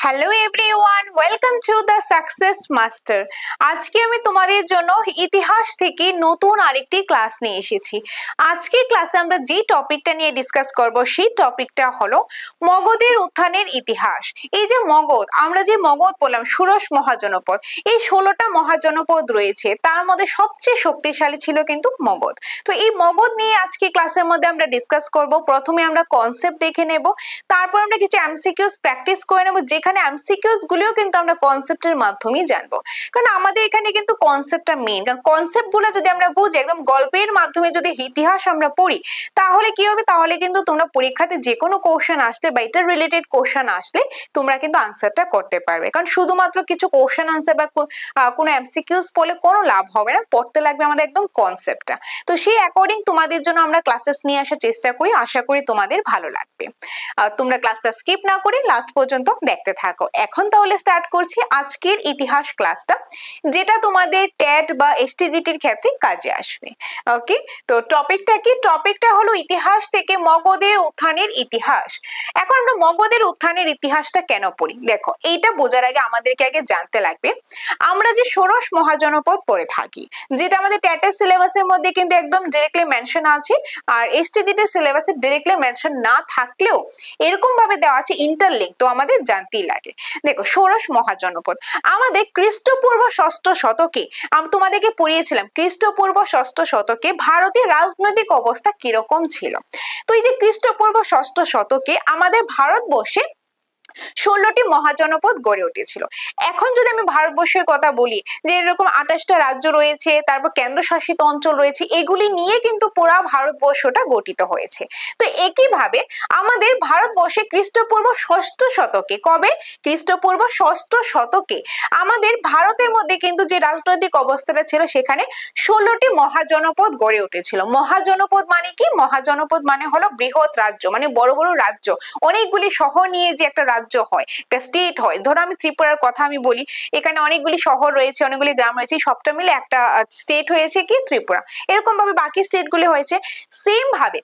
Hello everyone, welcome to the success master. আজকে আমি তোমাদের জন্য ইতিহাস থেকে নতুন আরেকটি ক্লাস নিয়ে এসেছি। আজকের ক্লাসে আমরা যে টপিকটা নিয়ে ডিসকাস করব সেই টপিকটা হলো মগধের উত্থানের ইতিহাস। এই যে মগধ, আমরা যে মগধ বললাম ষোড়শ মহাজনপদ, এই 16টা মহাজনপদ রয়েছে, তার মধ্যে সবচেয়ে শক্তিশালী ছিল কিন্তু মগধ। তো এই মগধ নিয়ে আজকে ক্লাসের মধ্যে আমরা ডিসকাস করব। প্রথমে আমরা কনসেপ্ট দেখে নেব, তারপর আমরা কিছু এমসিকিউস প্র্যাকটিস করে নেব, যেখানে এমসিকিউস গুলিও কিন্তু আমরা কনসেপ্টের মাধ্যমেই জানবো। কারণ আমাদের এখানে কিন্তু কনসেপ্টটা মেইন, কারণ কনসেপ্ট গুলো যদি আমরা বুঝি, একদম গল্পের মাধ্যমে যদি ইতিহাস আমরা পড়ি, তাহলে কি হবে, তাহলে কিন্তু তোমরা পরীক্ষাতে যে কোনো কোশ্চেন আসলে বা এটা রিলেটেড কোশ্চেন আসলে তোমরা কিন্তু আনসারটা করতে পারবে। কারণ শুধুমাত্র কিছু কোশ্চেন আনসার বা কোনো এমসিকিউস পড়লে কোনো লাভ হবে না, পড়তে লাগবে আমাদের একদম কনসেপ্টটা। তো সেই অ্যাকর্ডিং তোমাদের জন্য আমরা ক্লাসেস নিয়ে আসার চেষ্টা করি, আশা করি তোমাদের ভালো লাগবে। তোমরা ক্লাসটা স্কিপ না করে লাস্ট পর্যন্ত দেখতে থাকো। এখন তাহলে স্টার্ট করছি আজকের ইতিহাস ক্লাসটা, যেটা তোমাদের ট্যাট বা এসটিজিটির ক্ষেত্রে কাজে আসবে। ওকে, তো টপিকটা কি? টপিকটা হলো ইতিহাস থেকে মগধের উত্থানের ইতিহাস। এখন আমরা মগধের উত্থানের ইতিহাসটা কেন পড়ি, দেখো এইটা বোঝার আগে আমাদেরকে আগে জানতে লাগবে আমরা যে ষোড়শ মহাজনপদ পড়ে থাকি, যেটা আমাদের ট্যাটের সিলেবাসের মধ্যে কিন্তু একদম ডিরেক্টলি মেনশন আছে, আর এসটিজিটির সিলেবাসে ডিরেক্টলি মেনশন না থাকলেও এরকম ভাবে দেওয়া আছে ইন্টারলিঙ্ক, তো আমাদের জানতেই লাগে। দেখো ষোড়শ মহাজনপদ আমাদের খ্রিস্টপূর্ব ষষ্ঠ শতকে, আমি তোমাদেরকে পড়িয়েছিলাম খ্রিস্টপূর্ব ষষ্ঠ শতকে ভারতের রাজনৈতিক অবস্থা কিরকম ছিল। তো এই যে খ্রিস্টপূর্ব ষষ্ঠ শতকে আমাদের ভারতবর্ষে 16টি মহাজনপদ গড়ে উঠেছিল। এখন যদি আমি ভারতবর্ষের কথা বলি, যে এরকম 28টা রাজ্য রয়েছে, তারপর কেন্দ্রশাসিত অঞ্চল রয়েছে, এগুলি নিয়ে কিন্তু পুরা ভারতবর্ষটা গঠিত হয়েছে। তো একইভাবে আমাদের ভারতবর্ষে খ্রিস্টপূর্ব ষষ্ঠ শতকে, কবে? খ্রিস্টপূর্ব ষষ্ঠ শতকে আমাদের ভারতের মধ্যে কিন্তু যে রাজনৈতিক অবস্থাটা ছিল, সেখানে 16টি মহাজনপদ গড়ে উঠেছিল। মহাজনপদ মানে কি? মহাজনপদ মানে হলো বৃহৎ রাজ্য, মানে বড় বড় রাজ্য, অনেকগুলি শহর নিয়ে যে একটা রাজ্য হয়, একটা স্টেট হয়। ধরো আমি ত্রিপুরার কথা আমি বলি, এখানে অনেকগুলি শহর রয়েছে, অনেকগুলি গ্রাম রয়েছে, সবটা মিলে একটা স্টেট হয়েছে কি ত্রিপুরা। এরকম ভাবে বাকি স্টেট গুলি হয়েছে। সেম ভাবে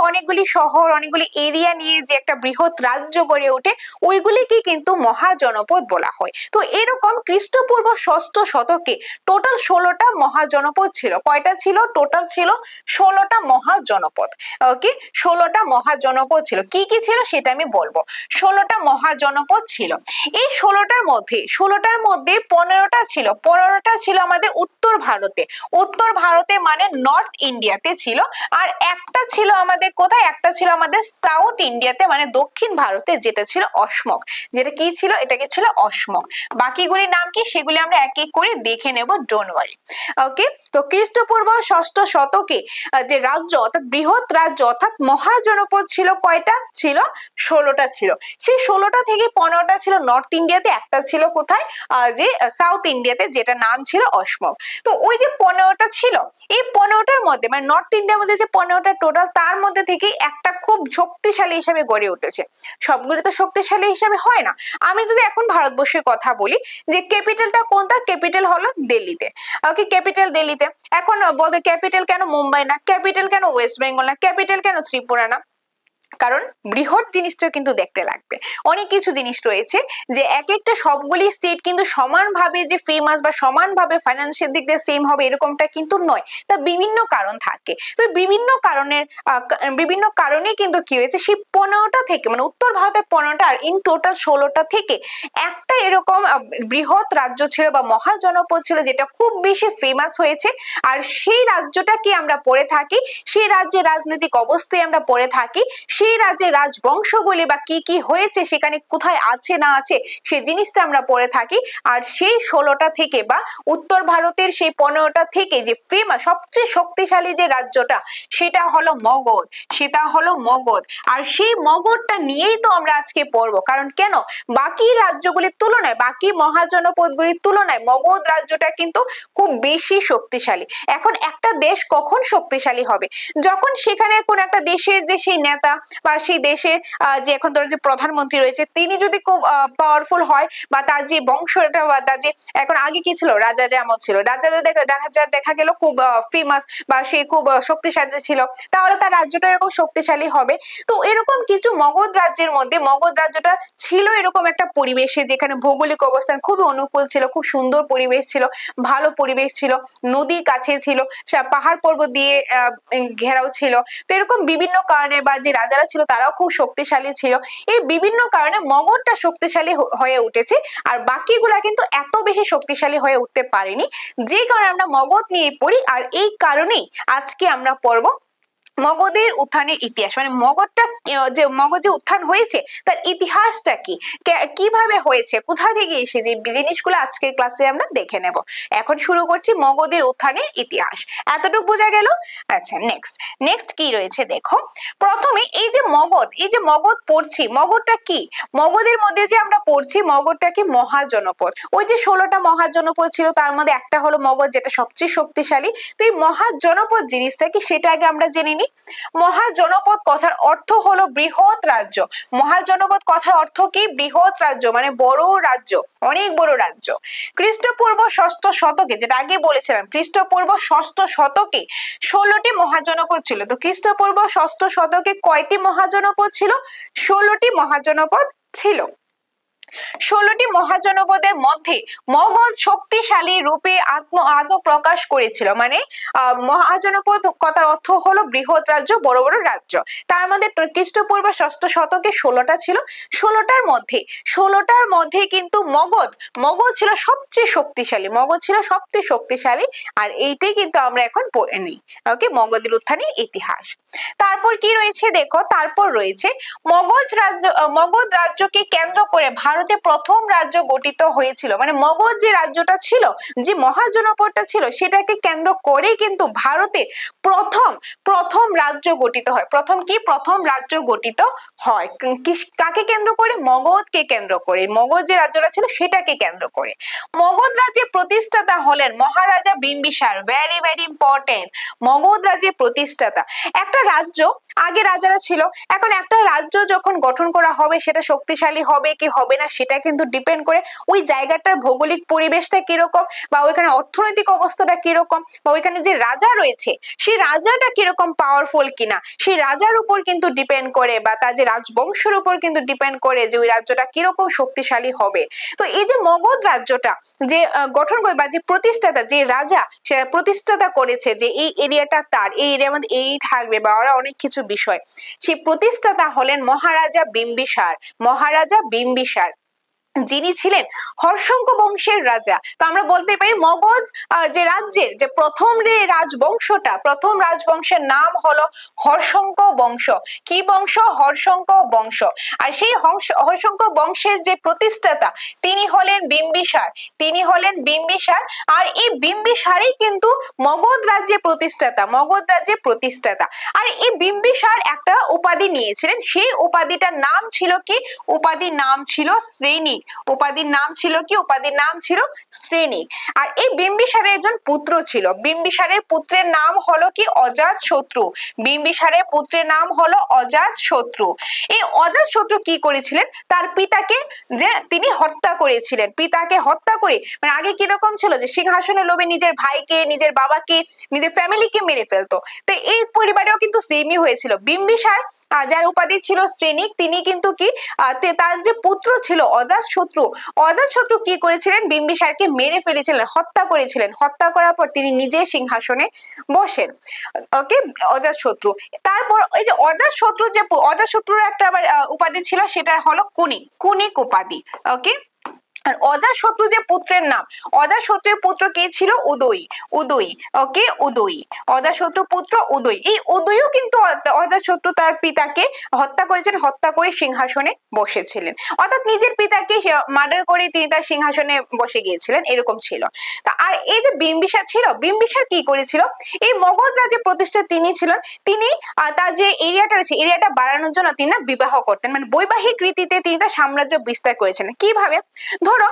অনেকগুলি শহর, অনেকগুলি এরিয়া নিয়ে যে একটা বৃহৎ রাজ্য গড়ে ওঠে, ওইগুলিকে কিন্তু মহাজনপদ বলা হয়। তো এরকম খ্রিস্টপূর্ব ষষ্ঠ শতকে টোটাল 16টা মহাজনপদ ছিল। কয়টা ছিল? টোটাল ছিল 16টা মহাজনপদ। ওকে, 16টা মহাজনপদ ছিল। কি কি ছিল সেটা আমি বলবো। 16টা মহাজনপদ ছিল। এই 16টার মধ্যে 15টা ছিল, 15টা ছিল আমাদের উত্তর ভারতে। উত্তর ভারতে মানে নর্থ ইন্ডিয়াতে ছিল। আর একটা ছিল আমাদের কোথায়? একটা ছিল আমাদের সাউথ ইন্ডিয়াতে, মানে দক্ষিণ ভারতে, যেটা ছিল অসমক। যেটা কি ছিল? এটাকে ছিল অসমক। বাকিগুলির নাম কি সেগুলি আমরা এক এক করে দেখে নেব, ডোন্ট ওয়ারি। ওকে, তো খ্রিস্টপূর্ব ষষ্ঠ শতকে যে রাজ্য, অর্থাৎ বৃহৎ রাজ্য অর্থাৎ মহাজনপদ ছিল কয়টা? ছিল 16টা ছিল। সেই 16টা থেকে 15টা ছিল নর্থ ইন্ডিয়াতে, একটা ছিল কোথায়? যে সাউথ ইন্ডিয়াতে, যেটা নাম ছিল অসমক। তো ওই যে 15টা ছিল, এই 15টার মধ্যে মানে নর্থ ইন্ডিয়ার মধ্যে যে 15টা টোটাল, তার মধ্যে থেকে একটা খুব শক্তিশালী হিসাবে গড়ে উঠেছে। সবগুলো তো শক্তিশালী হিসাবে হয় না। আমি যদি এখন ভারতবর্ষের কথা বলি, যে ক্যাপিটালটা কোনটা? ক্যাপিটাল হলো দিল্লিতে। ওকে, ক্যাপিটাল দিল্লিতে। এখন বলতে ক্যাপিটাল কেন মুম্বাই না? ক্যাপিটাল কেন ওয়েস্ট বেঙ্গল না? ক্যাপিটাল কেন ত্রিপুরা না? কারণ বৃহৎ জিনিসটা কিন্তু দেখতে লাগবে। অনেক কিছু জিনিস রয়েছে যে এক একটা সবগুলি স্টেট কিন্তু সমানভাবে যে ফেমাস বা সমানভাবে ফাইন্যান্সিয়াল দিক দিয়ে সেম হবে এরকমটা কিন্তু নয়। তা বিভিন্ন কারণ থাকে। তো বিভিন্ন কারণে কিন্তু কি হয়েছে, সেই 15টা থেকে, মানে উত্তর ভারতের 15টা আর ইন টোটাল 16টা থেকে একটা এরকম বৃহৎ রাজ্য ছিল বা মহাজনপদ ছিল, যেটা খুব বেশি ফেমাস হয়েছে। আর সেই রাজ্যটাকে আমরা পড়ে থাকি, সেই রাজ্যের রাজনৈতিক অবস্থায় আমরা পড়ে থাকি, সেই রাজ্যের রাজবংশগুলি বা কি কি হয়েছে, সেখানে কোথায় আছে না আছে, সেই জিনিসটা আমরা পড়ে থাকি। আর সেই 16টা থেকে বা উত্তর ভারতের সেই 15টা থেকে যে ফেমাস সবচেয়ে শক্তিশালী যে রাজ্যটা, সেটা হলো মগধ। সেটা হলো মগধ। আর সেই মগধটা নিয়েই তো আমরা আজকে পড়বো। কারণ কেন? বাকি রাজ্যগুলির তুলনায়, বাকি মহাজনপদগুলির তুলনায় মগধ রাজ্যটা কিন্তু খুব বেশি শক্তিশালী। এখন একটা দেশ কখন শক্তিশালী হবে? যখন সেখানে কোন একটা দেশের যে সেই নেতা বা সেই দেশে যে এখন ধরো যে প্রধানমন্ত্রী রয়েছে তিনি যদি খুব পাওয়ারফুল হয় বা তার যে বংশটা বা তার যে এখন আগে কি ছিল রাজাদের আমল ছিল, রাজাদের দেখা গেল খুব ফেমাস বা সে খুব শক্তিশালী ছিল, তাহলে তার রাজ্যটা এরকম শক্তিশালী হবে। তো এরকম কিছু মগধ রাজ্যের মধ্যে মগধ রাজ্যটা ছিল এরকম একটা পরিবেশে যেখানে ভৌগোলিক অবস্থান খুবই অনুকূল ছিল, খুব সুন্দর পরিবেশ ছিল, ভালো পরিবেশ ছিল, নদীর কাছে ছিল, পাহাড় পর্বত দিয়ে ঘেরাও ছিল। তো এরকম বিভিন্ন কারণে বা যে রাজারা ছিল তারাও খুব শক্তিশালী ছিল, এই বিভিন্ন কারণে মগধটা শক্তিশালী হয়ে উঠেছে আর বাকিগুলা কিন্তু এত বেশি শক্তিশালী হয়ে উঠতে পারেনি, যে কারণে আমরা মগধ নিয়ে পড়ি। আর এই কারণেই আজকে আমরা পড়ব মগধের উত্থানের ইতিহাস, মানে মগধ যে উত্থান হয়েছে তার ইতিহাসটা কি, কিভাবে হয়েছে, কোথা থেকে এসেছে, জিনিসগুলো আজকের ক্লাসে আমরা দেখে নেব। এখন শুরু করছি মগধের উত্থানের ইতিহাস। এতটুকু বোঝা গেল? আচ্ছা, নেক্সট কি রয়েছে দেখো। প্রথমে এই যে মগধ পড়ছি, মগধটা কি? মগধের মধ্যে যে আমরা পড়ছি মগধটা কি মহাজনপদ। ওই যে 16টা মহাজনপদ ছিল তার মধ্যে একটা হলো মগধ, যেটা সবচেয়ে শক্তিশালী। তো এই মহাজনপদ জিনিসটা কি সেটা আগে আমরা জেনে নিই। মহাজনপদ কথার অর্থ হলো বৃহৎ রাজ্য। মহাজনপদ কথার অর্থ কি? বৃহৎ রাজ্য, মানে বড় রাজ্য, অনেক বড় রাজ্য। খ্রিস্টপূর্ব 6ষ্ঠ শতকে, যেটা আগে বলেছিলাম, খ্রিস্টপূর্ব 6ষ্ঠ শতকে 16টি মহাজনপদ ছিল। তো খ্রিস্টপূর্ব 6ষ্ঠ শতকে কয়টি মহাজনপদ ছিল? 16টি মহাজনপদ ছিল। 16টি মহাজনপদের মধ্যে মগধ শক্তিশালী রূপে আত্মপ্রকাশ করেছিল। মানে মহাজনপদ কথার অর্থ হলো বৃহৎ রাজ্য, বড় বড় রাজ্য। তার মধ্যে খ্রিস্টপূর্ব 6ষ্ঠ শতকে 16টা ছিল। 16টার মধ্যে কিন্তু মগধ ছিল সবচেয়ে শক্তিশালী, মগধ ছিল সবচেয়ে শক্তিশালী। আর এইটাই কিন্তু আমরা এখন পড়ে নিই। ওকে, মগধের উত্থানের ইতিহাস। তারপর কি রয়েছে দেখো, তারপর রয়েছে মগধ রাজ্যকে কেন্দ্র করে ভারতে প্রথম রাজ্য গঠিত হয়েছিল। মানে মগধ যে রাজ্যটা ছিল, যে মহাজনপদটা ছিল, সেটাকে কেন্দ্র করে কিন্তু ভারতে প্রথম রাজ্য গঠিত হয়। প্রথম রাজ্য গঠিত হয় কাকে কেন্দ্র করে? মগধকে কেন্দ্র করে। মগধ যে রাজ্যটা ছিল সেটাকে কেন্দ্র করে। মগধ রাজ্যের প্রতিষ্ঠাতা হলেন Maharaja Bimbisara. Very very important, Magadha রাজ্যের প্রতিষ্ঠাতা। একটা রাজ্য, আগে রাজারা ছিল, এখন একটা রাজ্য যখন গঠন করা হবে সেটা শক্তিশালী হবে কি হবে না সেটা কিন্তু ডিপেন্ড করে ওই জায়গাটার ভৌগোলিক পরিবেশটা কিরকম, বা ওইখানে অর্থনৈতিক অবস্থাটা কিরকম, বা ওইখানে যে রাজা রয়েছে সেই রাজাটা কিরকম পাওয়ারফুল কিনা, সেই রাজার উপর কিন্তু ডিপেন্ড করে, বা তার যে রাজবংশের উপর কিন্তু ডিপেন্ড করে যে ওই রাজ্যটা কিরকম শক্তিশালী হবে। তো এই যে মগধ রাজ্যটা যে গঠন করে বা যে প্রতিষ্ঠাতা, যে রাজা সে প্রতিষ্ঠাতা করেছে যে এই এরিয়াটা তার, এই এরিয়ার মধ্যে এই থাকবে বা ওরা অনেক কিছু বিষয়, সেই প্রতিষ্ঠাতা হলেন মহারাজা বিম্বিসার, যিনি ছিলেন হর্ষঙ্ক বংশের রাজা। তো আমরা বলতে পারি মগধ যে রাজ্যের যে প্রথম রাজবংশের নাম হলো হর্ষঙ্ক বংশ। কি বংশ? হর্ষঙ্ক বংশ। আর সেই হর্ষঙ্ক বংশের যে প্রতিষ্ঠাতা তিনি হলেন বিম্বিসার। আর এই বিম্বিসারই কিন্তু মগধ রাজ্যের প্রতিষ্ঠাতা। আর এই বিম্বিসার একটা উপাধি নিয়েছিলেন, সেই উপাধিটার নাম ছিল কি? উপাধির নাম ছিল শ্রেণিক। উপাধির নাম ছিল শ্রেণিক। আর এই বিম্বিসারের একজন পুত্র ছিল। বিম্বিসারের পুত্রের নাম হলো কি? অজাতশত্রু। এই অজাতশত্রু কি করেছিলেন? তার পিতাকে যে তিনি হত্যা করেছিলেন। পিতাকে হত্যা করে, মানে আগে কিরকম ছিল যে সিংহাসনের লোভে নিজের ভাইকে, নিজের বাবাকে, নিজের ফ্যামিলিকে মেরে ফেলতো। তো এই পরিবারেও কিন্তু সেমই হয়েছিল। বিম্বিসার যার উপাধি ছিল শ্রেণিক, তিনি কিন্তু কি তার যে পুত্র ছিল অজাতশত্রু কি করেছিলেন? বিম্বিসারকে মেরে ফেলেছিলেন, হত্যা করেছিলেন। হত্যা করার পর তিনি নিজে সিংহাসনে বসেন। ওকে, অজাতশত্রু। তারপর ওই যে অজাতশত্রুর একটা আবার উপাধি ছিল, সেটা হলো কুনিক উপাধি। ওকে, আর অজাতশত্রু যে পুত্রের নাম, অজাতশত্রুর পুত্র কে ছিল? উদয়ী। ওকে, অজাতশত্রু পুত্র উদয়ী। এই উদয়ীও কিন্তু অজাতশত্রু তার পিতাকে হত্যা করেছেন, হত্যা করে সিংহাসনে বসেছিলেন। অর্থাৎ নিজের পিতাকে মার্ডার করে তিনি তার সিংহাসনে বসে গিয়েছিলেন, এরকম ছিল। তা আর এই যে বিম্বিসার কি করেছিল? এই মগধ রাজ্যের প্রতিষ্ঠা তিনি ছিলেন। তিনি তার যে এরিয়াটা রয়েছে, এরিয়াটা বাড়ানোর জন্য তিনি বিবাহ করতেন, মানে বৈবাহিক রীতিতে তিনি তার সাম্রাজ্য বিস্তার করেছেন। কিভাবে? ধরো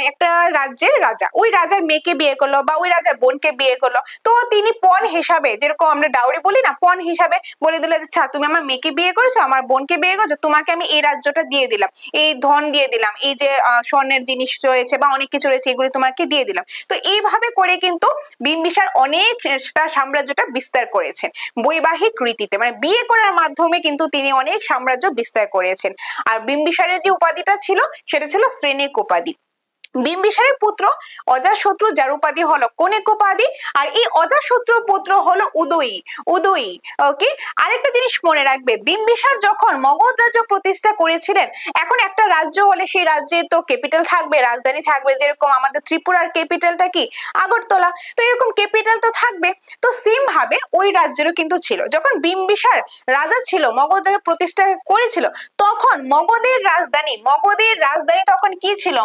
একটা রাজ্যের রাজা ওই রাজার মেয়েকে বিয়ে করলো বা ওই রাজার বোনকে বিয়ে করলো, তো তিনি পণ হিসাবে, যেরকম আমরা ডাউরি বলি না, পণ হিসাবে বলে দিল যে আচ্ছা তুমি আমার মেয়েকে বিয়ে করেছো, আমার বোনকে বিয়ে করেছো, তোমাকে আমি এই রাজ্যটা দিয়ে দিলাম, এই ধন দিয়ে দিলাম, এই যে স্বর্ণের জিনিস রয়েছে বা অনেক কিছু রয়েছে এগুলি তোমাকে দিয়ে দিলাম। তো এইভাবে করে কিন্তু বিম্বিসার অনেক তার সাম্রাজ্যটা বিস্তার করেছেন বৈবাহিক রীতিতে, মানে বিয়ে করার মাধ্যমে কিন্তু তিনি অনেক সাম্রাজ্য বিস্তার করেছেন। আর বিম্বিসারের যে উপাধিটা ছিল সেটা ছিল শ্রেণিক উপাধি। বিম্বিসারের পুত্র অজাতশত্রু, যার উপাধি হলো কনেক উপাধি, আর এই অজাতশত্রুর পুত্র হলো উদয়ী। উদয়ী, ওকে। আরেকটা জিনিস মনে রাখবে, বিম্বিসার যখন মগধ রাজ্য প্রতিষ্ঠা করেছিলেন, এখন একটা রাজ্য হলে সেই রাজ্যে তো ক্যাপিটাল থাকবে, রাজধানী থাকবে, যেরকম আমাদের ত্রিপুরার ক্যাপিটালটা কি আগরতলা, তো এরকম ক্যাপিটাল তো থাকবে। তো সেম ভাবে ওই রাজ্যেরও কিন্তু ছিল। যখন বিম্বিসার রাজা ছিল, মগধ প্রতিষ্ঠা করেছিল, তখন মগধের রাজধানী তখন কি ছিল?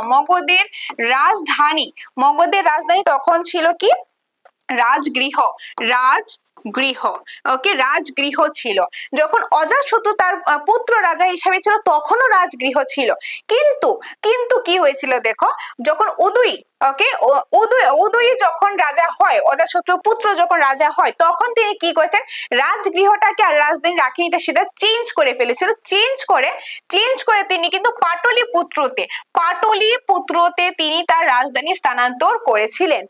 মগধের রাজধানী তখন ছিল কি? রাজগৃহ। ওকে, রাজগৃহ ছিল। যখন অজাতশত্রু তার পুত্র রাজা হিসেবে ছিল তখনও রাজগৃহ ছিল। কিন্তু কিন্তু কি হয়েছিল দেখো, যখন উদয়ী, ওকে, উদয়ী যখন রাজা হয়, অজাতশত্রু পুত্র যখন রাজা হয়, তখন তিনি কি করেছেন, রাজগৃহটাকে আর রাজধানী রাখেনি, সেটা চেঞ্জ করে ফেলেছিল। চেঞ্জ করে তিনি কিন্তু পাটলিপুত্রতে তিনি তার রাজধানী স্থানান্তর করেছিলেন।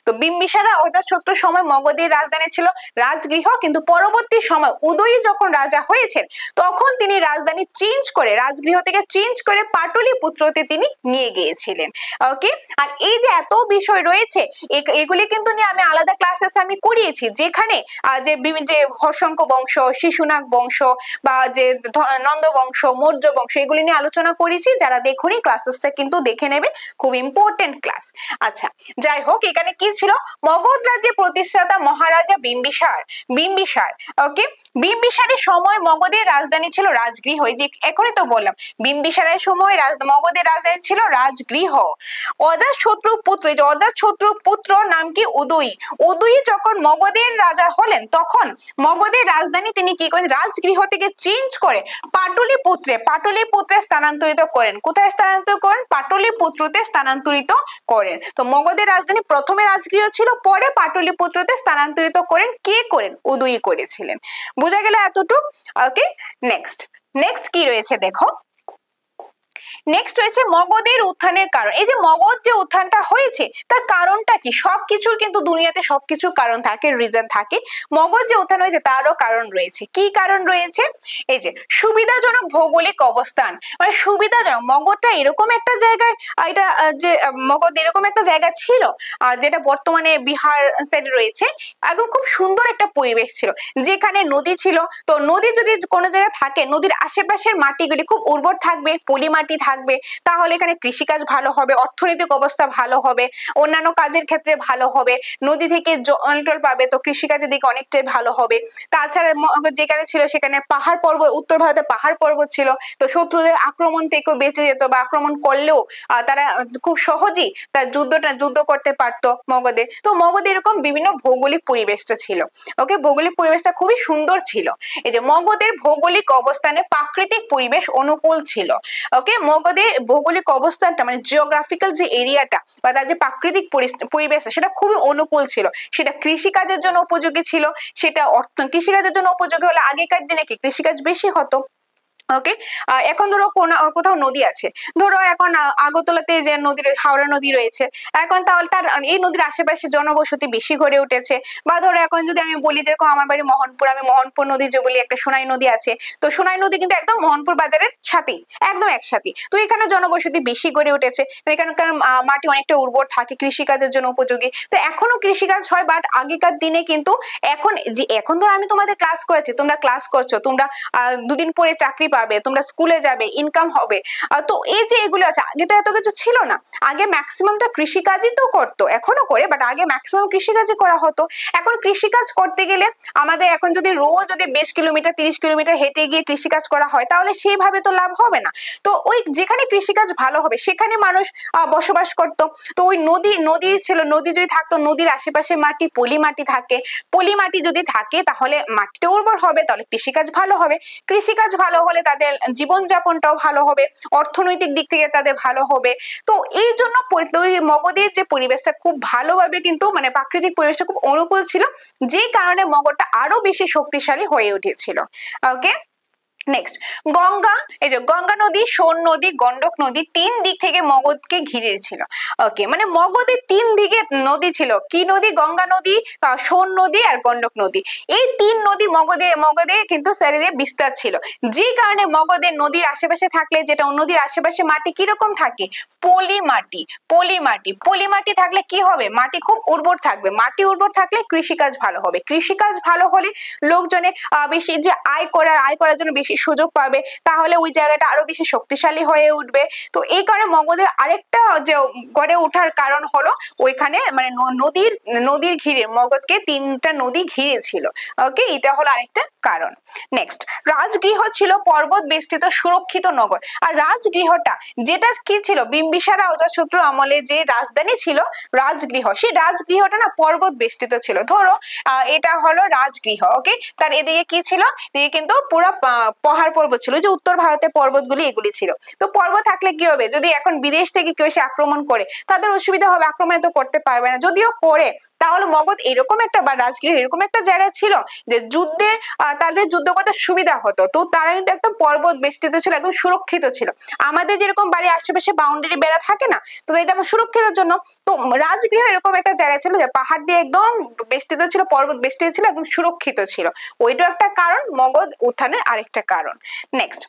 তো বিম্বিসার অজাতশত্রুর সময় মগধের রাজধানী ছিল রাজগৃহ, কিন্তু পরবর্তী সময় উদয়ী যখন রাজা হয়েছেন তখন তিনি রাজধানী চেঞ্জ করে, রাজগৃহ থেকে চেঞ্জ করে পাটলিপুত্রতে তিনি নিয়ে গিয়েছিলেন। ওকে, আর এই যে এত বিষয় রয়েছে এগুলি কিন্তু নিয়ে আমি আলাদা ক্লাসেস আমি করিয়েছি, যেখানে যে হর্ষঙ্ক বংশ, শিশুনাগ বংশ বা যে নন্দ বংশ, মৌর্য বংশ, এগুলি নিয়ে আলোচনা করেছি। যারা দেখুনি ক্লাসেসটা কিন্তু দেখে নেবে, খুব ইম্পর্টেন্ট ক্লাস। আচ্ছা, যাই হোক, এখানে কি ছিল, মগধ রাজ্যের প্রতিষ্ঠাতা মহারাজা বিম্বিসার। ওকে, বিম্বিসারের সময় মগধের রাজধানী ছিল রাজগৃহ। যে এখনই তো বললাম, বিম্বিসারের সময় মগধের রাজধানী ছিল রাজগৃহ। অজাতশত্রুর পুত্র নাম কি? উদয়ী যখন মগধের রাজা হলেন, তখন মগধের রাজধানী তিনি কি করেন, রাজগৃহ থেকে চেঞ্জ করে পাটলিপুত্রে স্থানান্তরিত করেন। কোথায় স্থানান্তরিত করেন? পাটলিপুত্রতে স্থানান্তরিত করেন। তো মগধের রাজধানী প্রথমে রাজগৃহ ছিল, পরে পাটলিপুত্রতে স্থানান্তরিত করেন। কে করেন? উদয়ী করেছিলেন। বোঝা গেল এতটুকু? ওকে, নেক্সট কি রয়েছে দেখো, নেক্সট রয়েছে মগধের উত্থানের কারণ। এই যে মগধ যে উত্থানটা হয়েছে তার কারণটা কি? সবকিছুর কিন্তু দুনিয়াতে সবকিছুর কারণ থাকে, রিজন থাকে। মগধ যে উত্থান হয়েছে তারও কারণ রয়েছে। কি কারণ রয়েছে? এই যে সুবিধাজনক ভৌগোলিক অবস্থান, মানে সুবিধাজনক, মগধটা এরকম একটা জায়গায়, এটা যে মগধ এরকম একটা জায়গা ছিল যেটা বর্তমানে বিহার সাইডে রয়েছে, একদম খুব সুন্দর একটা পরিবেশ ছিল, যেখানে নদী ছিল। তো নদী যদি কোনো জায়গায় থাকে, নদীর আশেপাশের মাটিগুলি খুব উর্বর থাকবে, পলি মাটি থাকবে, তাহলে এখানে কৃষিকাজ ভালো হবে, অর্থনৈতিক অবস্থা ভালো হবে, অন্যান্য কাজের ক্ষেত্রে ভালো হবে, নদী থেকে জল টল পাবে, তো কৃষিকাজের দিকে অনেকটাই ভালো হবে। তাছাড়া যেখানে ছিল সেখানে পাহাড় পর্বত, উত্তর ভারতে পাহাড় পর্বত ছিল, তো শত্রুদের আক্রমণ থেকেও বেঁচে যেত, বা আক্রমণ করলেও তারা খুব সহজেই তার যুদ্ধ করতে পারতো মগধে। তো মগধে এরকম বিভিন্ন ভৌগোলিক পরিবেশটা ছিল। ওকে, ভৌগোলিক পরিবেশটা খুবই সুন্দর ছিল। এই যে মগধের ভৌগোলিক অবস্থানে প্রাকৃতিক পরিবেশ অনুকূল ছিল। ওকে, মগধের ভৌগোলিক অবস্থানটা, মানে জিওগ্রাফিক্যাল যে এরিয়াটা বা তার যে প্রাকৃতিক পরিবেশ, সেটা খুবই অনুকূল ছিল। সেটা কৃষিকাজের জন্য উপযোগী ছিল। সেটা কৃষিকাজের জন্য উপযোগী হলে আগেকার দিনে কি কৃষিকাজ বেশি হতো। ওকে, এখন ধরো কোথাও নদী আছে, ধরো এখন আগরতলাতে যে হাওড়া নদী রয়েছে, এখন তাহলে তার এই নদীর আশেপাশে জনবসতি বেশি গড়ে উঠেছে। বা ধরো এখন যদি আমি বলি, যেরকম আমার বাড়ি মোহনপুর, আমি মোহনপুর নদী যে বলি, একটা সোনাই নদী আছে, তো সোনাই নদী কিন্তু একদম মোহনপুর বাজারের সাথেই, একদম একসাথে। তো এখানে জনবসতি বেশি গড়ে উঠেছে, এখানকার মাটি অনেকটা উর্বর থাকে, কৃষিকাজের জন্য উপযোগী। তো এখনো কৃষিকাজ হয়, বাট আগেকার দিনে কিন্তু এখন ধরো আমি তোমাদের ক্লাস করেছি, তোমরা ক্লাস করছো, তোমরা দুদিন পরে চাকরি পাবে, তোমরা স্কুলে যাবে, ইনকাম হবে। তো এই যে এগুলো আছে, আগে তো এত কিছু ছিল না। আগে ম্যাক্সিমামটা কৃষিকাজই তো করতো, এখনো করে, বাট আগে ম্যাক্সিমাম কৃষিকাজই করা হতো। এখন কৃষিকাজ করতে গেলে আমাদের এখন যদি রোজ 20 কিলোমিটার 30 কিলোমিটার হেঁটে গিয়ে কৃষিকাজ করা হয়, তাহলে সেইভাবে তো লাভ হবে না। তো ওই যেখানে কৃষিকাজ ভালো হবে সেখানে মানুষ বসবাস করত। তো ওই নদী ছিল, নদী যদি থাকতো, নদীর আশেপাশে মাটি পলি মাটি থাকে, পলি মাটি যদি থাকে তাহলে মাটিটা উর্বর হবে, তাহলে কৃষিকাজ ভালো হবে। কৃষিকাজ ভালো হলে তাদের জীবনযাপনটাও ভালো হবে, অর্থনৈতিক দিক থেকে তাদের ভালো হবে। তো এই জন্য ওই মগধের যে পরিবেশটা খুব ভালোভাবে কিন্তু মানে প্রাকৃতিক পরিবেশটা খুব অনুকূল ছিল, যে কারণে মগধটা আরো বেশি শক্তিশালী হয়ে উঠেছিল। ওকে, নেক্সট গঙ্গা, এই যে গঙ্গা নদী, সোন নদী, গন্ডক নদী, তিন দিক থেকে মগধকে ঘিরে ছিল। ওকে, মানে মগধের তিন দিকে নদী ছিল, কি নদী? গঙ্গা নদী, সোন নদী আর গন্ডক নদী। এই তিন নদী মগধে কিন্তু চারিদিকে বিস্তার ছিল, যে কারণে মগধের নদীর আশেপাশে থাকলে, যেটা নদীর আশেপাশে মাটি কিরকম থাকে? পলি মাটি। পলি মাটি থাকলে কি হবে? মাটি খুব উর্বর থাকবে, মাটি উর্বর থাকলে কৃষিকাজ ভালো হবে, কৃষিকাজ ভালো হলে লোকজনে বেশি যে আয় করার জন্য বেশি সুযোগ পাবে, তাহলে ওই জায়গাটা আরো বেশি শক্তিশালী হয়ে উঠবে। তো এই কারণে মগধের আরেকটা যে গড়ে ওঠার কারণ হলো ওইখানে মানে নদীর ঘিরে, মগধকে তিনটা নদী ঘিরে ছিল। ওকে, এটা হলো আরেকটা কারণ। নেক্সট, রাজগৃহ ছিল পর্বত বেষ্টিত সুরক্ষিত নগর। আর রাজগৃহটা যেটা কি ছিল? বিম্বিসার অজাতশত্রু আমলে যে রাজধানী ছিল রাজগৃহ, সেই রাজগৃহটা না পর্বত বেষ্টিত ছিল। ধরো এটা হলো রাজগৃহ। ওকে, তার এদিকে কি ছিল? এদিকে কিন্তু পুরো পাহাড় পর্বত ছিল, যে উত্তর ভারতের পর্বতগুলি এগুলি ছিল। তো পর্বত থাকলে কি হবে? যদি এখন বিদেশ থেকে কেউ এসে আক্রমণ করে, তাদের অসুবিধা হবে, আক্রমণ তো করতে পারবে না। যদিও করে, তাহলে মগধ এরকম একটা বা রাজগৃহ এরকম একটা জায়গায় ছিল যে তাদের যুদ্ধ করতে সুবিধা হতো। তো তারা কিন্তু একদম পর্বত বেষ্টিত ছিল, একদম সুরক্ষিত ছিল। আমাদের যেরকম বাড়ির আশেপাশে বাউন্ডারি বেড়া থাকে না, তো এটা আমার সুরক্ষিতের জন্য। তো রাজগৃহ এরকম একটা জায়গা ছিল যে পাহাড় দিয়ে একদম বেষ্টিত ছিল, পর্বত বেষ্টিত ছিল, একদম সুরক্ষিত ছিল। ওইটাও একটা কারণ, মগধ উত্থানের আরেকটা কারণ। নেক্সট,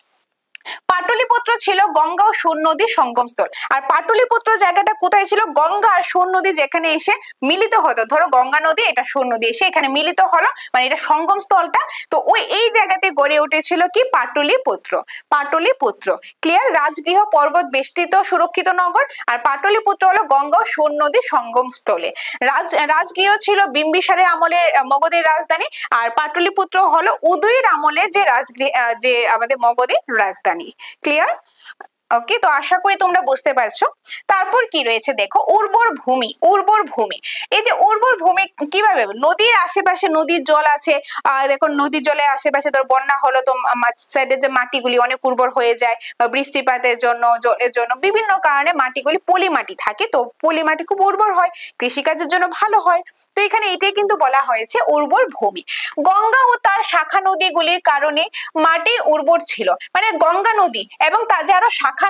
পাটলিপুত্র ছিল গঙ্গা ও সোন নদীর সঙ্গমস্থল। আর পাটলিপুত্র জায়গাটা কোথায় ছিল? গঙ্গা আর সোন নদী যেখানে এসে মিলিত হতো, ধরো গঙ্গা নদী, এটা সোন নদী এসে এখানে মিলিত হলো, মানে এটা সঙ্গম স্থলটা। তো এই জায়গাতে গড়ে উঠেছিল কি? পাটলিপুত্র। ক্লিয়ার? রাজগৃহ পর্বত বেষ্টিত সুরক্ষিত নগর, আর পাটলিপুত্র হলো গঙ্গা ও সোন নদীর সঙ্গম স্থলে। রাজগৃহ ছিল বিম্বিসারের আমলে মগধের রাজধানী, আর পাটলিপুত্র হলো উদয়ের আমলে যে আমাদের মগধের রাজধানী। ক্লিয়ার? ওকে, তো আশা করি তোমরা বুঝতে পারছো। তারপর কি রয়েছে দেখো, উর্বর ভূমি। এই যে উর্বর ভূমি কিভাবে? নদীর আশেপাশে নদীর জল আছে, দেখো নদীর জলের আশেপাশে ধর বন্যা হলো, তো সাইডের যে মাটিগুলি অনেক উর্বর হয়ে যায়, বৃষ্টিপাতের জন্য, জলের জন্য, বিভিন্ন কারণে মাটিগুলি পলি মাটি থাকে। তো পলি মাটি খুব উর্বর হয়, কৃষিকাজের জন্য ভালো হয়। তো এখানে এটাই কিন্তু বলা হয়েছে উর্বর ভূমি। গঙ্গা ও তার শাখা নদীগুলির কারণে মাটি উর্বর ছিল, মানে গঙ্গা নদী এবং তার যে আরো শাখা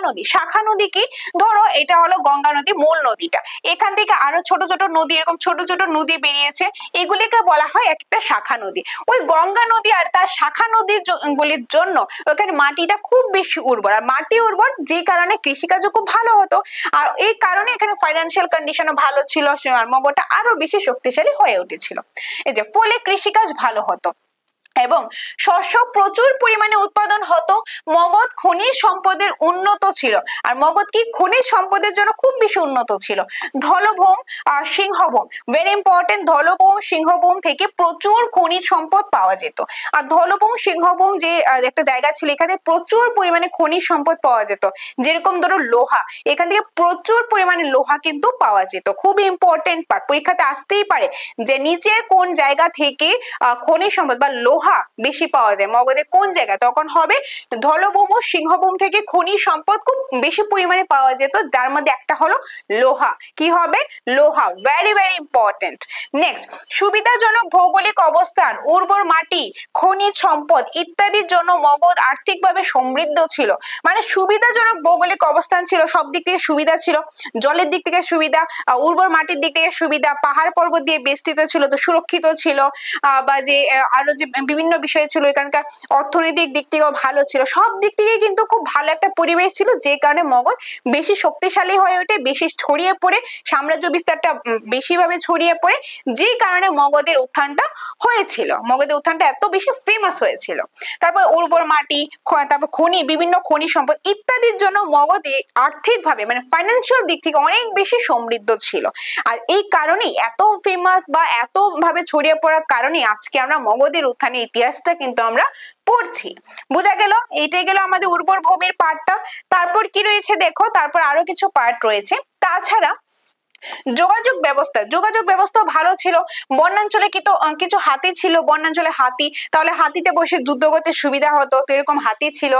নদী কি? ধরো এটা হলো গঙ্গা নদী, মূল নদীটা, এখান থেকে আরো ছোট ছোট নদী, এরকম ছোট ছোট নদী বেরিয়েছে, এগুলিকে বলা হয় একটা শাখা নদী। ওই গঙ্গা নদী আর তার শাখা নদীর গুলির জন্য ওখানে মাটিটা খুব বেশি উর্বর, আর মাটি উর্বর যে কারণে কৃষিকাজও খুব ভালো হতো। আর এই কারণে এখানে ফাইন্যান্সিয়াল কন্ডিশনও ভালো ছিল, আর মগধটা আরো বেশি শক্তিশালী হয়ে উঠেছিল। এই যে ফলে কৃষিকাজ ভালো হতো এবং শস্য প্রচুর পরিমাণে উৎপাদন হতো। মগধ খনিজ সম্পদের উন্নত ছিল, আর মগধ কি খনিজ সম্পদের জন্য খুব বেশি উন্নত ছিল। ধলভূম আর সিংহভূম, ভেরি ইম্পর্টেন্ট, ধলভূম সিংহভূম থেকে প্রচুর খনিজ সম্পদ পাওয়া যেত। আর ধলভূম সিংহভূম যে একটা জায়গা ছিল, এখানে প্রচুর পরিমাণে খনিজ সম্পদ পাওয়া যেত। যেরকম ধরো লোহা, এখান থেকে প্রচুর পরিমাণে লোহা কিন্তু পাওয়া যেত। খুবই ইম্পর্টেন্ট পার্ট, পরীক্ষাতে আসতেই পারে যে নিচের কোন জায়গা থেকে খনিজ সম্পদ বা লোহা বেশি পাওয়া যায়, মগধের কোন জায়গা? তখন হবে ধলভূম ও সিংহভূম থেকে খনিজ সম্পদ খুব বেশি পরিমাণে পাওয়া যেত, যার মধ্যে একটা হলো লোহা। কি হবে? লোহা, ভেরি ভেরি ইম্পর্টেন্ট। নেক্সট, সুবিধাজনক ভৌগোলিক অবস্থান, উর্বর মাটি, খনিজ সম্পদ ইত্যাদির জন্য মগধ আর্থিকভাবে সমৃদ্ধ ছিল। মানে সুবিধাজনক ভৌগোলিক অবস্থান ছিল, সব দিক থেকে সুবিধা ছিল, জলের দিক থেকে সুবিধা, উর্বর মাটির দিক থেকে সুবিধা, পাহাড় পর্বত দিয়ে বেষ্টিত ছিল, তো সুরক্ষিত ছিল, বা যে আরো যে বিভিন্ন বিষয় ছিল, এখানকার অর্থনৈতিক দিক থেকেও ভালো ছিল, সব দিক থেকে কিন্তু খুব ভালো একটা পরিবেশ ছিল, যে কারণে মগধ বেশি শক্তিশালী হয়ে ওঠে, বেশি ছড়িয়ে পড়ে, সাম্রাজ্য বিস্তারটা বেশিভাবে ছড়িয়ে পড়ে, যে কারণে মগধের উত্থানটা হয়েছিল, মগধের উত্থানটা এত বেশি ফেমাস হয়েছিল। তারপর উর্বর মাটি, তারপর বিভিন্ন খনি সম্পদ ইত্যাদির জন্য মগধ আর্থিকভাবে মানে ফাইন্যান্সিয়াল দিক থেকে অনেক বেশি সমৃদ্ধ ছিল। আর এই কারণেই এত ফেমাস বা এত ভাবে ছড়িয়ে পড়ার কারণে আজকে আমরা মগধের উত্থানের ইতিহাসটা কিন্তু আমরা পড়ছি। বোঝা গেল? এইটাই গেল আমাদের উর্বর ভূমির পার্টটা। তারপর কি রয়েছে দেখো, তারপর আরো কিছু পার্ট রয়েছে। তাছাড়া যোগাযোগ ব্যবস্থা ভালো ছিল। বনাঞ্চলে কিছু হাতি ছিল, বনাঞ্চলে হাতি, তাহলে হাতিতে বসে যুদ্ধ করতে সুবিধা হতো, তো এরকম হাতি ছিল,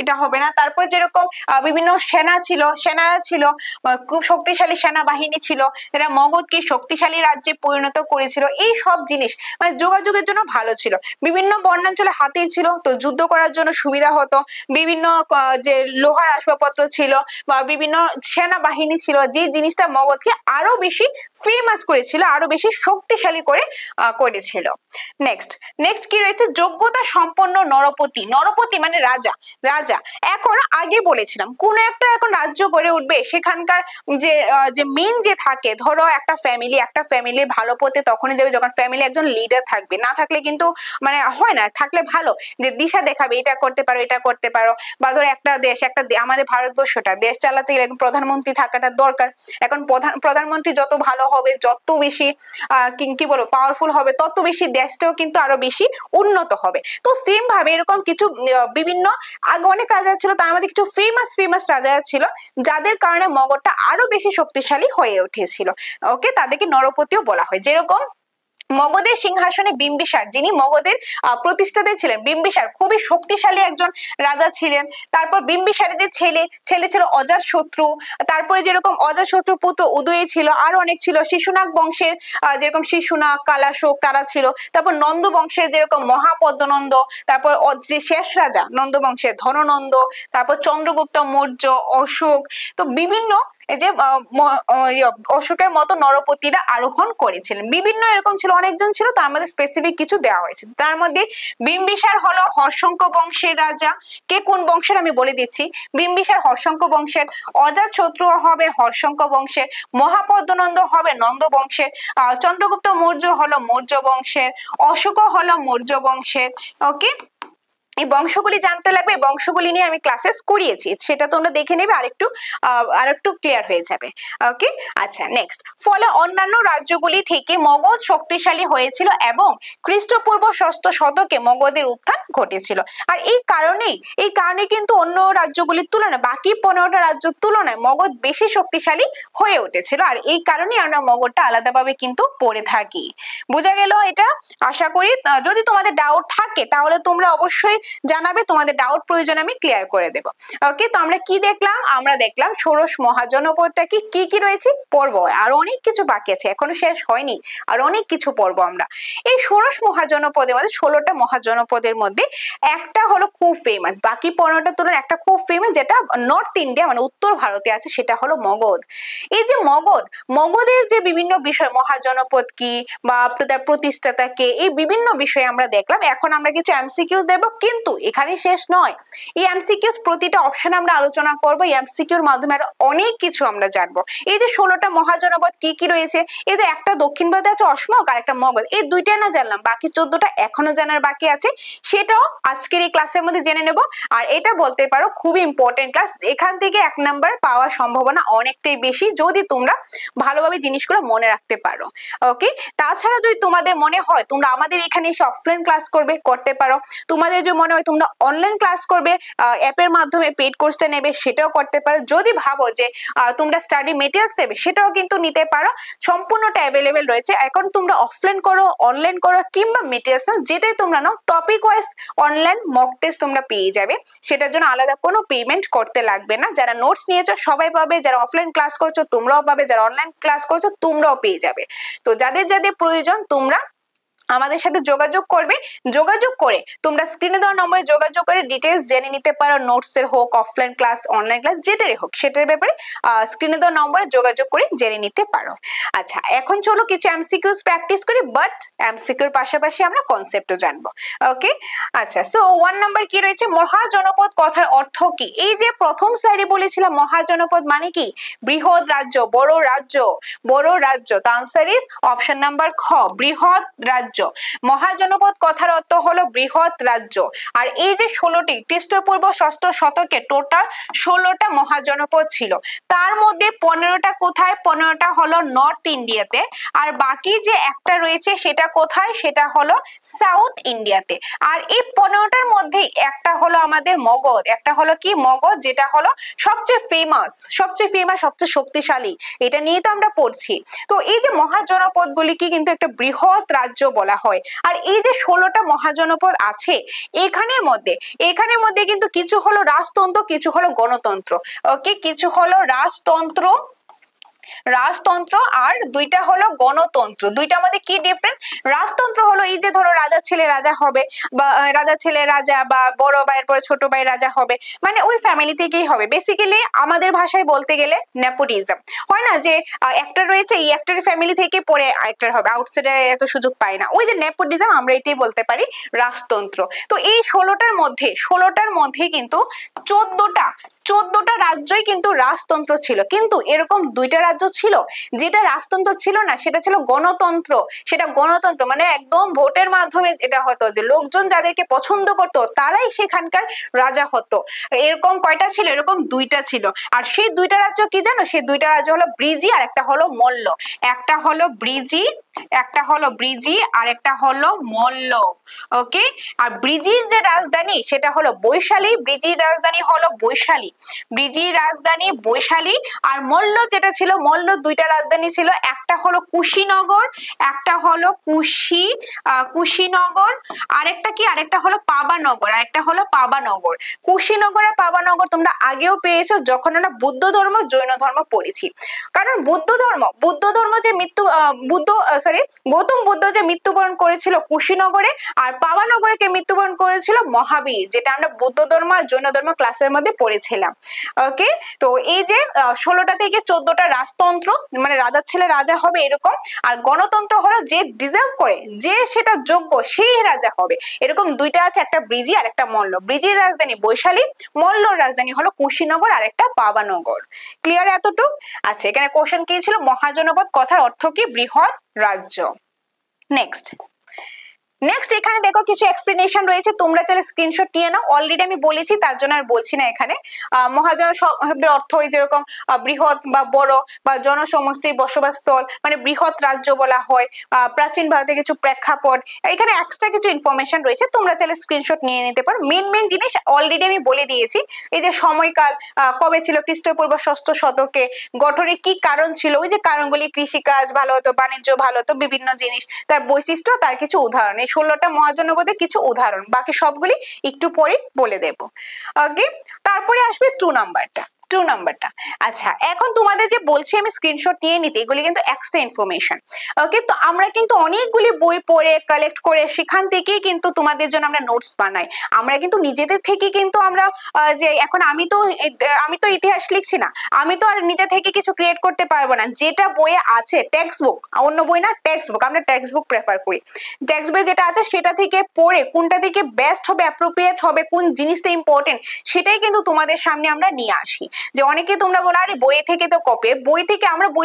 এটা হবে না। তারপর যেরকম বিভিন্ন সেনারা ছিল, খুব শক্তিশালী সেনাবাহিনী ছিল, যারা মগধকে শক্তিশালী রাজ্যে পরিণত করেছিল। এই সব জিনিস মানে যোগাযোগের জন্য ভালো ছিল। বিভিন্ন বনাঞ্চলে হাতি ছিল, তো যুদ্ধ করার জন্য সুবিধা হতো। বিভিন্ন যে লোহার আসবাবপত্র ছিল বা বিভিন্ন সেনাবাহিনী ছিল, যে জিনিসটা মগধকে আরো বেশি ফেমাস করেছিল, আরো বেশি শক্তিশালী করেছিল। নেক্সট কি রয়েছে? যোগ্যতা সম্পন্ন নরপতি। নরপতি মানে রাজা। এখন আগে বলেছিলাম কোন একটা এখন রাজ্য গড়ে উঠবে, সেখানকার যে মেন যে থাকে, ধরো একটা ফ্যামিলি ভালো পথে তখনই যাবে যখন ফ্যামিলি একজন লিডার থাকবে। না থাকলে কিন্তু মানে হয় না। থাকলে ভালো, যে দিশা দেখাবে, এটা করতে পারো। বা ধরো একটা আমাদের ভারতবর্ষটা দেশ চালাতে গেলে প্রধানমন্ত্রী থাকাটা দরকার। এখন প্রধানমন্ত্রী যত ভালো হবে, যত বেশি কি বলবো পাওয়ারফুল হবে, তত বেশি দেশটাও কিন্তু আরো বেশি উন্নত হবে। তো সেম ভাবে এরকম কিছু বিভিন্ন আগে অনেক রাজা ছিল, তার মধ্যে কিছু ফেমাস রাজা ছিল, যাদের কারণে মগধটা আরো বেশি শক্তিশালী হয়ে উঠেছিল। ওকে, তাদেরকে নরপতিও বলা হয়। যেরকম মগধের সিংহাসনে বিম্বিসার, যিনি মগধের প্রতিষ্ঠাতা ছিলেন, বিম্বিসার খুবই শক্তিশালী একজন রাজা ছিলেন। তারপর বিম্বিসারের যে ছেলে ছিল অজাতশত্রু, তারপরে যেরকম অজাতশত্রু পুত্র উদয় ছিল, আরো অনেক ছিল। শিশুনাগ বংশের যেরকম শিশুনাগ, কালাশোক, তারা ছিল। তারপর নন্দ বংশের যেরকম মহাপদ্মনন্দ, তারপর যে শেষ রাজা নন্দ বংশের ধননন্দ, তারপর চন্দ্রগুপ্ত মৌর্য, অশোক, তো বিভিন্ন এই যে অশোকের মতো নরপতিরা আরোহণ করেছিলেন। বিভিন্ন এরকম ছিল, অনেকজন ছিল, তার মধ্যে স্পেসিফিক কিছু দেওয়া হয়েছে। তার মধ্যে বিম্বিসার হলো হর্ষঙ্ক বংশের রাজা। কে কোন বংশের আমি বলে দিচ্ছি। বিম্বিসার হর্ষঙ্ক বংশের, অজাতশত্রু হবে হর্ষঙ্ক বংশের, মহাপদ্মনন্দ হবে নন্দ বংশের, চন্দ্রগুপ্ত মৌর্য হলো মৌর্য বংশের, অশোক হলো মৌর্য বংশের। ওকে, এই বংশগুলি জানতে লাগবে। বংশগুলি নিয়ে আমি ক্লাসেস করিয়েছি, সেটা তোমরা দেখে নেবে, আরেকটু ক্লিয়ার হয়ে যাবে। ওকে, আচ্ছা নেক্সট। ফলে অন্যান্য রাজ্যগুলি থেকে মগধ শক্তিশালী হয়েছিল এবং খ্রিস্টপূর্ব 6ষ্ঠ শতকে মগধের উত্থান ঘটেছিল। আর এই কারণে কিন্তু অন্য রাজ্যগুলির তুলনায়, বাকি 15টা রাজ্যের তুলনায় মগধ বেশি শক্তিশালী হয়ে উঠেছিল। আর এই কারণে আমরা মগধটা আলাদাভাবে কিন্তু পড়ে থাকি। বোঝা গেল এটা? আশা করি। যদি তোমাদের ডাউট থাকে তাহলে তোমরা অবশ্যই জানাবে, তোমাদের ডাউট প্রয়োজন আমি ক্লিয়ার করে দেব। ওকে, তো আমরা কি দেখলাম? আমরা দেখলাম ষোড়শ মহাজনপদটা কি রয়েছে পর্ব, আর অনেক কিছু বাকি আছে, এখনো শেষ হয়নি, আর অনেক কিছু পর্ব আমরা। এই ষোড়শ মহাজনপদের মধ্যে 16টা মহাজনপদের মধ্যে একটা হলো খুব ফেমাস, বাকি 15টার তুলনায় একটা খুব ফেমাস, যেটা নর্থ ইন্ডিয়া মানে উত্তর ভারতে আছে, সেটা হলো মগধ। এই যে মগধের যে বিভিন্ন বিষয়, মহাজনপদ কি বা প্রতিষ্ঠাতা কে, এই বিভিন্ন বিষয়ে আমরা দেখলাম। এখন আমরা কিছু এমসিকিউ দেব, কিন্তু এখানে শেষ নয়। এই এমসিকিউ প্রতিটা অপশন আমরা আলোচনা করব, এই এমসিকিউর মাধ্যমে আরো অনেক কিছু আমরা জানবো। এই যে 16টা মহাজনপদ কি রয়েছে, এই যে একটা দক্ষিণ ভারতে আছে অসমক, আর একটা মগধ, এই দুইটা না জানলাম, বাকি 14টা এখনো জানার বাকি আছে, সেটাও আজকের এই ক্লাসের মধ্যে জেনে নেব। আর এটা বলতে পারো খুবই ইম্পর্টেন্ট ক্লাস, এখান থেকে 1 নাম্বার পাওয়ার সম্ভাবনা অনেকটাই বেশি, যদি তোমরা ভালোভাবে জিনিসগুলো মনে রাখতে পারো। ওকে, তাছাড়া যদি তোমাদের মনে হয় তোমরা আমাদের এখানে এসে অফলাইন ক্লাস করতে পারো, তোমাদের যদি মনে হয় তোমরা অনলাইন ক্লাস করবে, অ্যাপের মাধ্যমে পেইড কোর্সটা নেবে, সেটাও করতে পারো। যদি ভাবো যে তোমরা স্টাডি মেটেরিয়ালস নেবে, সেটাও কিন্তু নিতে পারো, সম্পূর্ণটা অ্যাভেলেবেল রয়েছে। এখন তোমরা অফলাইন করো, অনলাইন করো, কিংবা মেটেরিয়ালস নাও, যেটাই তোমরা নাও, topic wise online mock test তোমরা পেয়ে যাবে, সেটার জন্য আলাদা কোনো পেমেন্ট করতে লাগবে না। যারা নোটস নিয়েছো সবাই পাবে, যারা অফলাইন ক্লাস করছো তোমরাও পাবে, যারা অনলাইন ক্লাস করছো তোমরাও পেয়ে যাবে। তো যাদের প্রয়োজন তোমরা আমাদের সাথে যোগাযোগ করবে, যোগাযোগ করে তোমরা স্ক্রিনে দেওয়া নম্বরে যোগাযোগ করে ডিটেইলস জেনে নিতে পারো, নোটস এর হোক, অফলাইন ক্লাস, অনলাইন ক্লাস, যেটারই হোক সেটার ব্যাপারে স্ক্রিনে দেওয়া নম্বরে যোগাযোগ করে জেনে নিতে পারো। আচ্ছা, এখন চলো কিছু এমসিকিউস প্র্যাকটিস করি, বাট এমসিকিউর পাশাপাশি আমরা কনসেপ্টও জানবো। ওকে, আচ্ছা, সো 1 নাম্বার কি রয়েছে? মহাজনপদ কথার অর্থ কি? এই যে প্রথম স্লাইডে বলেছিলাম মহাজনপদ মানে কি? বৃহৎ রাজ্য, বড় রাজ্য। তো আনসার ইজ অপশন নাম্বার খ, বৃহৎ রাজ্য। রাজ্য। মহাজনপদ কথার অর্থ হলো বৃহৎ রাজ্য। আর এই যে 16টি খ্রিস্টপূর্ব 6ষ্ঠ শতকে টোটাল 16টা মহাজনপদ ছিল, তার মধ্যে 15টা কোথায়? 15টা হলো নর্থ ইন্ডিয়াতে, আর বাকি যে একটা রয়েছে সেটা কোথায়? সেটা হলো সাউথ ইন্ডিয়াতে। আর এই 15টার মধ্যে একটা হলো আমাদের মগধ, একটা হলো কি মগধ, যেটা হলো সবচেয়ে ফেমাস, সবচেয়ে শক্তিশালী। এটা নিয়ে তো আমরা পড়ছি। তো এই যে মহাজনপদ গুলিকে কিন্তু একটা বৃহৎ রাজ্য বলা হয়। আর এই যে 16টা মহাজনপদ আছে, এখানের মধ্যে কিন্তু কিছু হলো রাজতন্ত্র, কিছু হলো গণতন্ত্র। ওকে, কিছু হলো রাজতন্ত্র আর দুইটা হলো গণতন্ত্র। দুইটার মধ্যে কি ডিফারেন্ট? রাজতন্ত্র হলো এই যে ধরো রাজার ছেলে রাজা হবে, বা রাজার ছেলে রাজা, বা বড় ভাইয়ের পরে ছোট ভাই রাজা হবে, মানে ওই ফ্যামিলি থেকেই হবে। বেসিক্যালি আমাদের ভাষায় বলতে গেলে নেপোটিজম হয় না, যে একটা রয়েছে এই একটার ফ্যামিলি থেকে পরে একটার হবে, আউটসাইডার এত সুযোগ পায় না, ওই যে নেপোটিজম, আমরা এটাই বলতে পারি রাজতন্ত্র। তো এই 16টার মধ্যে কিন্তু 14টা রাজ্যই কিন্তু রাজতন্ত্র ছিল। কিন্তু এরকম দুইটা রাজ্য ছিল যেটা রাজতন্ত্র ছিল না, সেটা ছিল গণতন্ত্র। সেটা গণতন্ত্র মানে একদম ভোটের মাধ্যমে এটা হতো, যে লোকজন যাদেরকে পছন্দ করতো তারাই সেখানকার রাজা হতো। এরকম কয়টা ছিল? এরকম দুইটা ছিল। আর সেই দুইটা রাজ্য কি জানো? সেই দুইটা রাজ্য হলো ব্রিজি আর একটা হলো মল্ল। একটা হলো ব্রিজি আর একটা হলো মল্ল। ওকে, আর ব্রিজির যে রাজধানী সেটা হলো বৈশালী। ব্রিজির রাজধানী হলো বৈশালী। আর মল্ল যেটা ছিল, মল্ল দুইটা রাজধানী ছিল, একটা হলো কুশীনগর, একটা হলো কুশীনগর, আরেকটা হলো পাবানগর। কুশীনগর আর পাবানগর তোমরা আগেও পেয়েছো যখন আমরা বৌদ্ধ ধর্ম জৈন ধর্ম পড়েছি। কারণ বৌদ্ধ ধর্ম যে গৌতম বুদ্ধ যে মৃত্যুবরণ করেছিল কুশীনগরে, আর পাবানগরে কে মৃত্যুবরণ করেছিল? মহাবীর, যেটা আমরা বৌদ্ধ ধর্ম আর জৈন ধর্ম ক্লাসের মধ্যে পড়েছিলাম। ওকে, তো এই যে 16টা থেকে 14টা রাজতন্ত্র, মানে রাজার ছেলে রাজা হবে এরকম, আর গণতন্ত্র হলো যে ডিজার্ভ করে, যে সেটা যোগ্য সেই রাজা হবে, এরকম দুইটা আছে, একটা ব্রিজি আর একটা মল্ল। ব্রিজির রাজধানী বৈশালী, মল্লর রাজধানী হলো কুশীনগর আর একটা পাবানগর। ক্লিয়ার এতটুকু? আচ্ছা, এখানে কোশ্চেন কি ছিল? মহাজনপদ কথার অর্থ কি? বৃহৎ রাজ্য। নেক্সট এখানে দেখো কিছু এক্সপ্লেনেশন রয়েছে, তোমরা চাইলে স্ক্রিনশট নিয়ে নাও। অলরেডি আমি বলেছি, তার জন্য আর বলছি না। এখানে মহাজন শব্দের অর্থ যেরকম বৃহৎ বা বড় বা জনসমষ্টির বসবাসস্থল, মানে বৃহৎ রাজ্য বলা হয়। প্রাচীন ভারতের কিছু প্রেক্ষাপট, এখানে এক্সট্রা কিছু ইনফরমেশন রয়েছে, তোমরা চাইলে স্ক্রিনশট নিয়ে নিতে পারো। মেন জিনিস অলরেডি আমি বলে দিয়েছি। এই যে সময়কাল কবে ছিল? খ্রিস্টপূর্ব 6ষ্ঠ শতকে। গঠনের কি কারণ ছিল? ওই যে কারণগুলি, কৃষিকাজ ভালো হতো, বাণিজ্য ভালো হতো, বিভিন্ন জিনিস, তার বৈশিষ্ট্য, তার কিছু উদাহরণ। 16টা মহাজনপদে কিছু উদাহরণ, বাকি সবগুলি একটু পরে বলে দেব। ওকে, তারপরে আসবে 2 নাম্বারটা। আচ্ছা, এখন তোমাদের যে বলছি আমি স্ক্রিনশট নিয়ে নিতে, এগুলি কিন্তু এক্সট্রা ইনফরমেশন। ওকে, তো আমরা কিন্তু অনেকগুলি বই পড়ে কালেক্ট করে সেখান থেকেই কিন্তু তোমাদের জন্য আমরা নোটস বানাই। আমরা কিন্তু নিজেদের থেকে কিন্তু আমরা যে এখন আমি তো ইতিহাস লিখছি না, আমি তো আর নিজে থেকে কিছু ক্রিয়েট করতে পারবো না। যেটা বইয়ে আছে টেক্সট বুক, অন্য বই না, টেক্সট বুক, আমরা টেক্সট বুক প্রেফার করি। টেক্সট বই যেটা আছে সেটা থেকে পড়ে কোনটা থেকে বেস্ট হবে, অ্যাপ্রোপ্রিয়েট হবে, কোন জিনিসটা ইম্পর্টেন্ট, সেটাই কিন্তু তোমাদের সামনে আমরা নিয়ে আসি। যে অনেকে তোমরা বলো আরে বই থেকে তো কপি, বই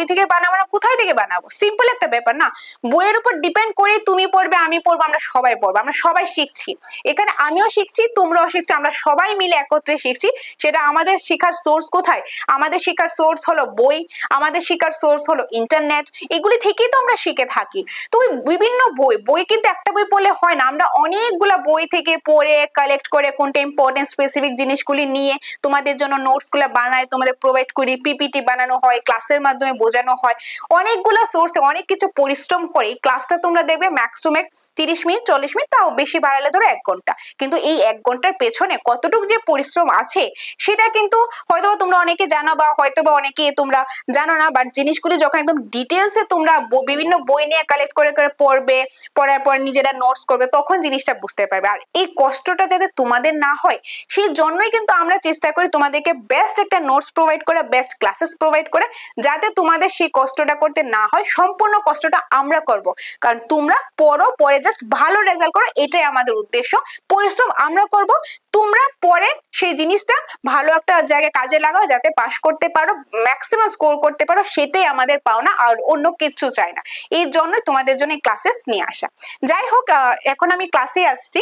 থেকে বানাবো না, কোথায় থেকে বানাবো? সিম্পল একটা ব্যাপার না, বইয়ের উপর ডিপেন্ড করে তুমি পড়বে, আমি পড়বো, আমরা সবাই পড়বো, আমরা সবাই শিখছি। এখানে আমিও শিখছি, তোমরাও শিখছো, আমরা সবাই মিলে একত্রে শিখছি। সেটা আমাদের শেখার সোর্স কোথায়? আমাদের শেখার সোর্স হলো বই, আমাদের শেখার সোর্স হলো ইন্টারনেট, এগুলি থেকেই তো আমরা শিখে থাকি। তো ওই বিভিন্ন বই কিন্তু একটা বই পড়লে হয় না, আমরা অনেকগুলা বই থেকে পড়ে কালেক্ট করে কোনটা ইম্পর্টেন্ট স্পেসিফিক জিনিসগুলি নিয়ে তোমাদের জন্য নোটস গুলা বানাই, তোমাদের প্রোভাইড করি, পিপিটি বানানো হয়, ক্লাসের মাধ্যমে বোঝানো হয়। অনেকগুলা সোর্সে অনেক কিছু পরিশ্রম করে ক্লাসটা তোমরা দেখবে max to max 30 minute 40 minute, তাও বেশি বাড়ালে ধরো 1 ঘন্টা। কিন্তু এই 1 ঘন্টার পেছনে কতটুকু যে পরিশ্রম আছে সেটা কিন্তু হয়তো তোমরা অনেকে জানো, বা হয়তো বা অনেকে তোমরা জানো না। বাট জিনিসগুলি যখন একদম ডিটেলসে তোমরা বিভিন্ন বই নিয়ে কালেক্ট করে পড়বে, পড়ার পর নিজেরা নোটস করবে, তখন জিনিসটা বুঝতে পারবে। আর এই কষ্টটা যাতে তোমাদের না হয় সেই জন্যই কিন্তু আমরা চেষ্টা করি তোমাদেরকে বেস্ট একটা প্রত্যেকটা নোটস প্রোভাইড করে, বেস্ট ক্লাসেস প্রোভাইড করে, যাতে তোমাদের সেই কষ্টটা করতে না হয়। সম্পূর্ণ কষ্টটা আমরা করব, কারণ তোমরা পড়ো, পরে জাস্ট ভালো রেজাল্ট করো, এটাই আমাদের উদ্দেশ্য। পরিশ্রম আমরা করব, তোমরা পরে সেই জিনিসটা ভালো একটা জায়গায় কাজে লাগাও, যাতে পাস করতে পারো, ম্যাক্সিমাম স্কোর করতে পারো, সেটাই আমাদের পাওনা, আর অন্য কিছু চাই না। এই জন্যই তোমাদের জন্য ক্লাসেস নিয়ে আসা। যাই হোক, এখন আমি ক্লাসে আসছি।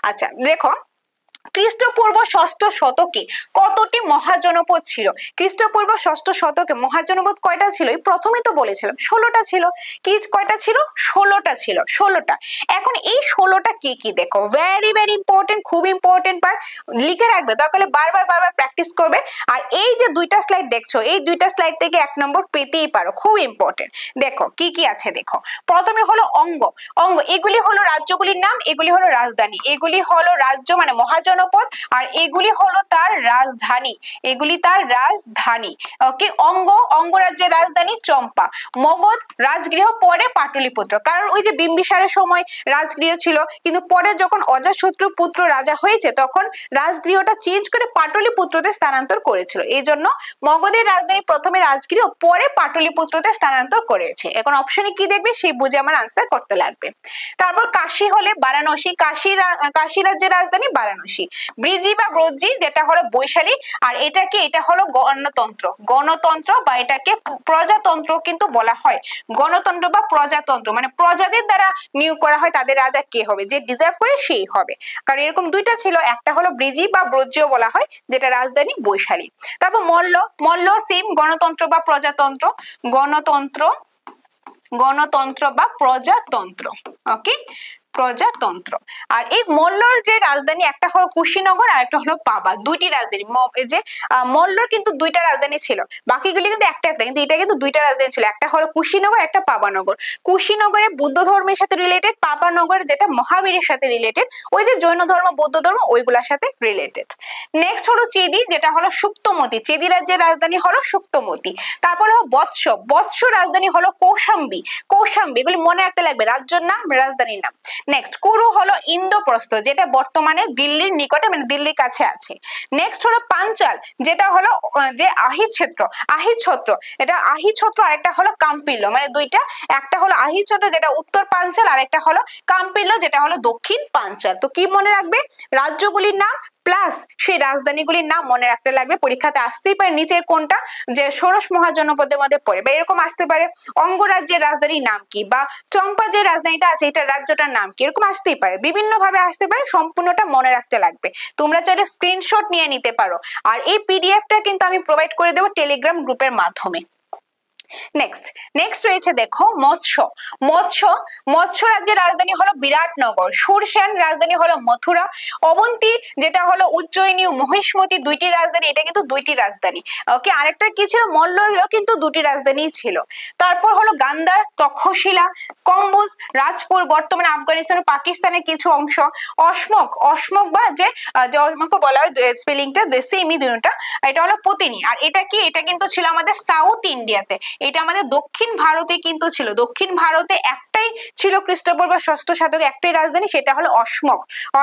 আচ্ছা দেখো, খ্রিস্টপূর্ব ষষ্ঠ শতকে কতটি মহাজনপদ ছিল? খ্রিস্টপূর্ব ষষ্ঠ শতকে মহাজনপদ কয়টা ছিল? প্রথমে তো বলেছিলাম 16টা ছিল। কি কয়টা ছিল? 16টা ছিল, 16টা। এখন এই 16টা কি কি দেখো, ভেরি ভেরি ইম্পর্টেন্ট, খুব ইম্পর্টেন্ট পার্ট, লিখে রাখবে, তাহলে বারবার বারবার প্র্যাকটিস করবে। আর এই যে দুইটা স্লাইড দেখছো, এই দুইটা স্লাইড থেকে 1 নম্বর পেতেই পারো, খুব ইম্পর্টেন্ট। দেখো কি কি আছে, দেখো প্রথমে হলো অঙ্গ। অঙ্গ এগুলি হলো রাজ্যগুলির নাম, এগুলি হলো রাজধানী, এগুলি হলো রাজ্য মানে মহাজনপদ, আর এগুলি হলো তার রাজধানী, এগুলি তার রাজধানী। ওকে, অঙ্গরাজ্যের রাজধানী চম্পা। মগধ রাজগৃহ, পরে পাটলিপুত্র, কারণ ওই যে বিম্বিসারের সময় রাজগৃহ ছিল, কিন্তু পরে যখন অজাতশত্রু পুত্র রাজা হয়েছে তখন রাজগৃহটা চেঞ্জ করে পাটলিপুত্রতে স্থানান্তর করেছিল। এই জন্য মগধের রাজধানী প্রথমে রাজগৃহ, পরে পাটলিপুত্রতে স্থানান্তর করেছে। এখন অপশনে কি দেখবে সেই বুঝে আমার আনসার করতে লাগবে। তারপর কাশী হলে বারাণসী, কাশী রাজ্যের রাজধানী বারাণসী। ব্রিজি বা ব্রজি যেটা হলো বৈশালী, আর এটাকে এটা হলো গণতন্ত্র, গণতন্ত্র বা এটাকে প্রজাতন্ত্র কিন্তু বলা হয়। গণতন্ত্র বা প্রজাতন্ত্র মানে প্রজাদের দ্বারা নিয়োগ করা হয়, তাদের রাজা কে হবে, যে ডিজার্ভ করে সেই হবে। কারণ এরকম দুইটা ছিল, একটা হলো ব্রিজি বা ব্রজ্য বলা হয়, যেটা রাজধানী বৈশালী। তারপর মল্ল সেম, গণতন্ত্র বা প্রজাতন্ত্র, গণতন্ত্র বা প্রজাতন্ত্র। ওকে, প্রজাতন্ত্র। আর এই মল্লর যে রাজধানী, একটা হলো কুশীনগর আর একটা হলো পাবা, দুইটি রাজধানী। যে মল্লর কিন্তু দুইটা রাজধানী ছিল, বাকিগুলি কিন্তু একটা একটা, কিন্তু এটা কিন্তু দুইটা রাজধানী ছিল, একটা হলো কুশীনগর, একটা পাবানগর। কুশীনগরে বুদ্ধ ধর্মের সাথে রিলেটেড, পাবানগর যেটা মহাবীরের সাথে রিলেটেড, ওই যে জৈন ধর্ম বৌদ্ধ ধর্ম ওইগুলার সাথে রিলেটেড। নেক্সট হলো চেদি, যেটা হলো সুক্তমতি, চেদি রাজ্যের রাজধানী হলো সুক্তমতি। তারপর হলো বৎস রাজধানী হলো কৌশাম্বী, এগুলি মনে রাখতে লাগবে, রাজ্যের নাম রাজধানীর নাম। নেক্সট কুরু হলো ইন্দ্রপ্রস্থ, যেটা বর্তমানে দিল্লির নিকটে মানে দিল্লির কাছে আছে। নেক্সট হলো পাঞ্চাল, যেটা হলো যে আহিচ্ছত্র, এটা আহিচ্ছত্র, আর একটা হলো কাম্পিল্য, মানে দুইটা, একটা হলো আহিচ্ছত্র যেটা উত্তর পাঞ্চাল, আর একটা হলো কাম্পিল্য যেটা হলো দক্ষিণ পাঞ্চাল। তো কি মনে রাখবে, রাজ্যগুলির নাম প্লাস সেই রাজধানীগুলির নাম মনে রাখতে লাগবে। পরীক্ষাতে আসতেই পারে নিচের কোনটা যে ষোড়শ মহাজনপদের মধ্যে পড়ে, বা এরকম আসতে পারে অঙ্গরাজ্যের রাজধানীর নাম কি, বা চম্পা যে রাজধানীটা আছে এটা রাজ্যটার নাম কি, এরকম আসতেই পারে, বিভিন্ন ভাবে আসতে পারে, সম্পূর্ণটা মনে রাখতে লাগবে। তোমরা চাইলে স্ক্রিনশট নিয়ে নিতে পারো, আর এই পিডিএফটা কিন্তু আমি প্রোভাইড করে দেবো টেলিগ্রাম গ্রুপের মাধ্যমে। নেক্সট রয়েছে দেখো মৎস্য রাজ্যের রাজধানী হলো বিরাটনগর। সুরসেন রাজধানী হলো মথুরা। অবন্তী যেটা হলো উজ্জয়িনী, মহিষ্মতি দুইটি রাজধানী, এটা কিন্তু দুইটি রাজধানী। ওকে, আরেকটা কি ছিল, মল্লরও কিন্তু দুটি রাজধানী ছিল। তারপর হলো গান্ধার, তক্ষশিলা, কম্বোজ, রাজপুর বর্তমানে আফগানিস্তান ও পাকিস্তানের কিছু অংশ। অসমক বা যে অসমক বলা হয়, স্পেলিংটা সেমই দুটোটা, এটা হলো পতিনি। আর এটা কি, এটা কিন্তু ছিল আমাদের সাউথ ইন্ডিয়াতে, এটা আমাদের দক্ষিণ ভারতে কিন্তু ছিল, দক্ষিণ ভারতে একটাই ছিল খ্রিস্টপূর্ব ষষ্ঠ শতকে একটাই রাজধানী, সেটা হলো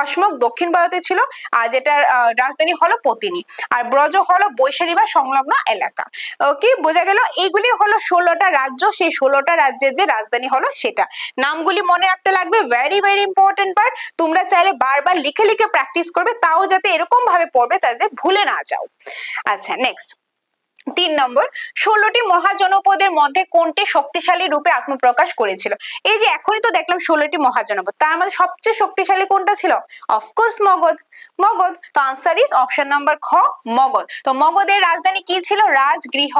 অসমক দক্ষিণ ভারতে ছিল, আর যেটার রাজধানী হলো পতিনি। আর ব্রজ হলো বৈশালী বা সংলগ্ন এলাকা। ওকে, বোঝা গেল, এইগুলি হলো 16টা রাজ্য, সেই 16টা রাজ্যের যে রাজধানী হলো সেটা, নামগুলি মনে রাখতে লাগবে, ভেরি ভেরি ইম্পর্টেন্ট পার্ট। তোমরা চাইলে বারবার লিখে লিখে প্র্যাকটিস করবে, তাও যাতে এরকম ভাবে পড়বে তাতে ভুলে না যাও। আচ্ছা নেক্সট 3 নম্বর, 16টি মহাজনপদের মধ্যে কোনটি শক্তিশালী রূপে আত্মপ্রকাশ করেছিল? এই যে এখনই তো দেখলাম 16টি মহাজনপদ, তার মধ্যে সবচেয়ে শক্তিশালী কোনটা ছিল? অফকোর্স মগধ। তো আনসার ইজ অপশন নাম্বার খ, মগধ। তো মগধের রাজধানী কি ছিল? রাজগৃহ।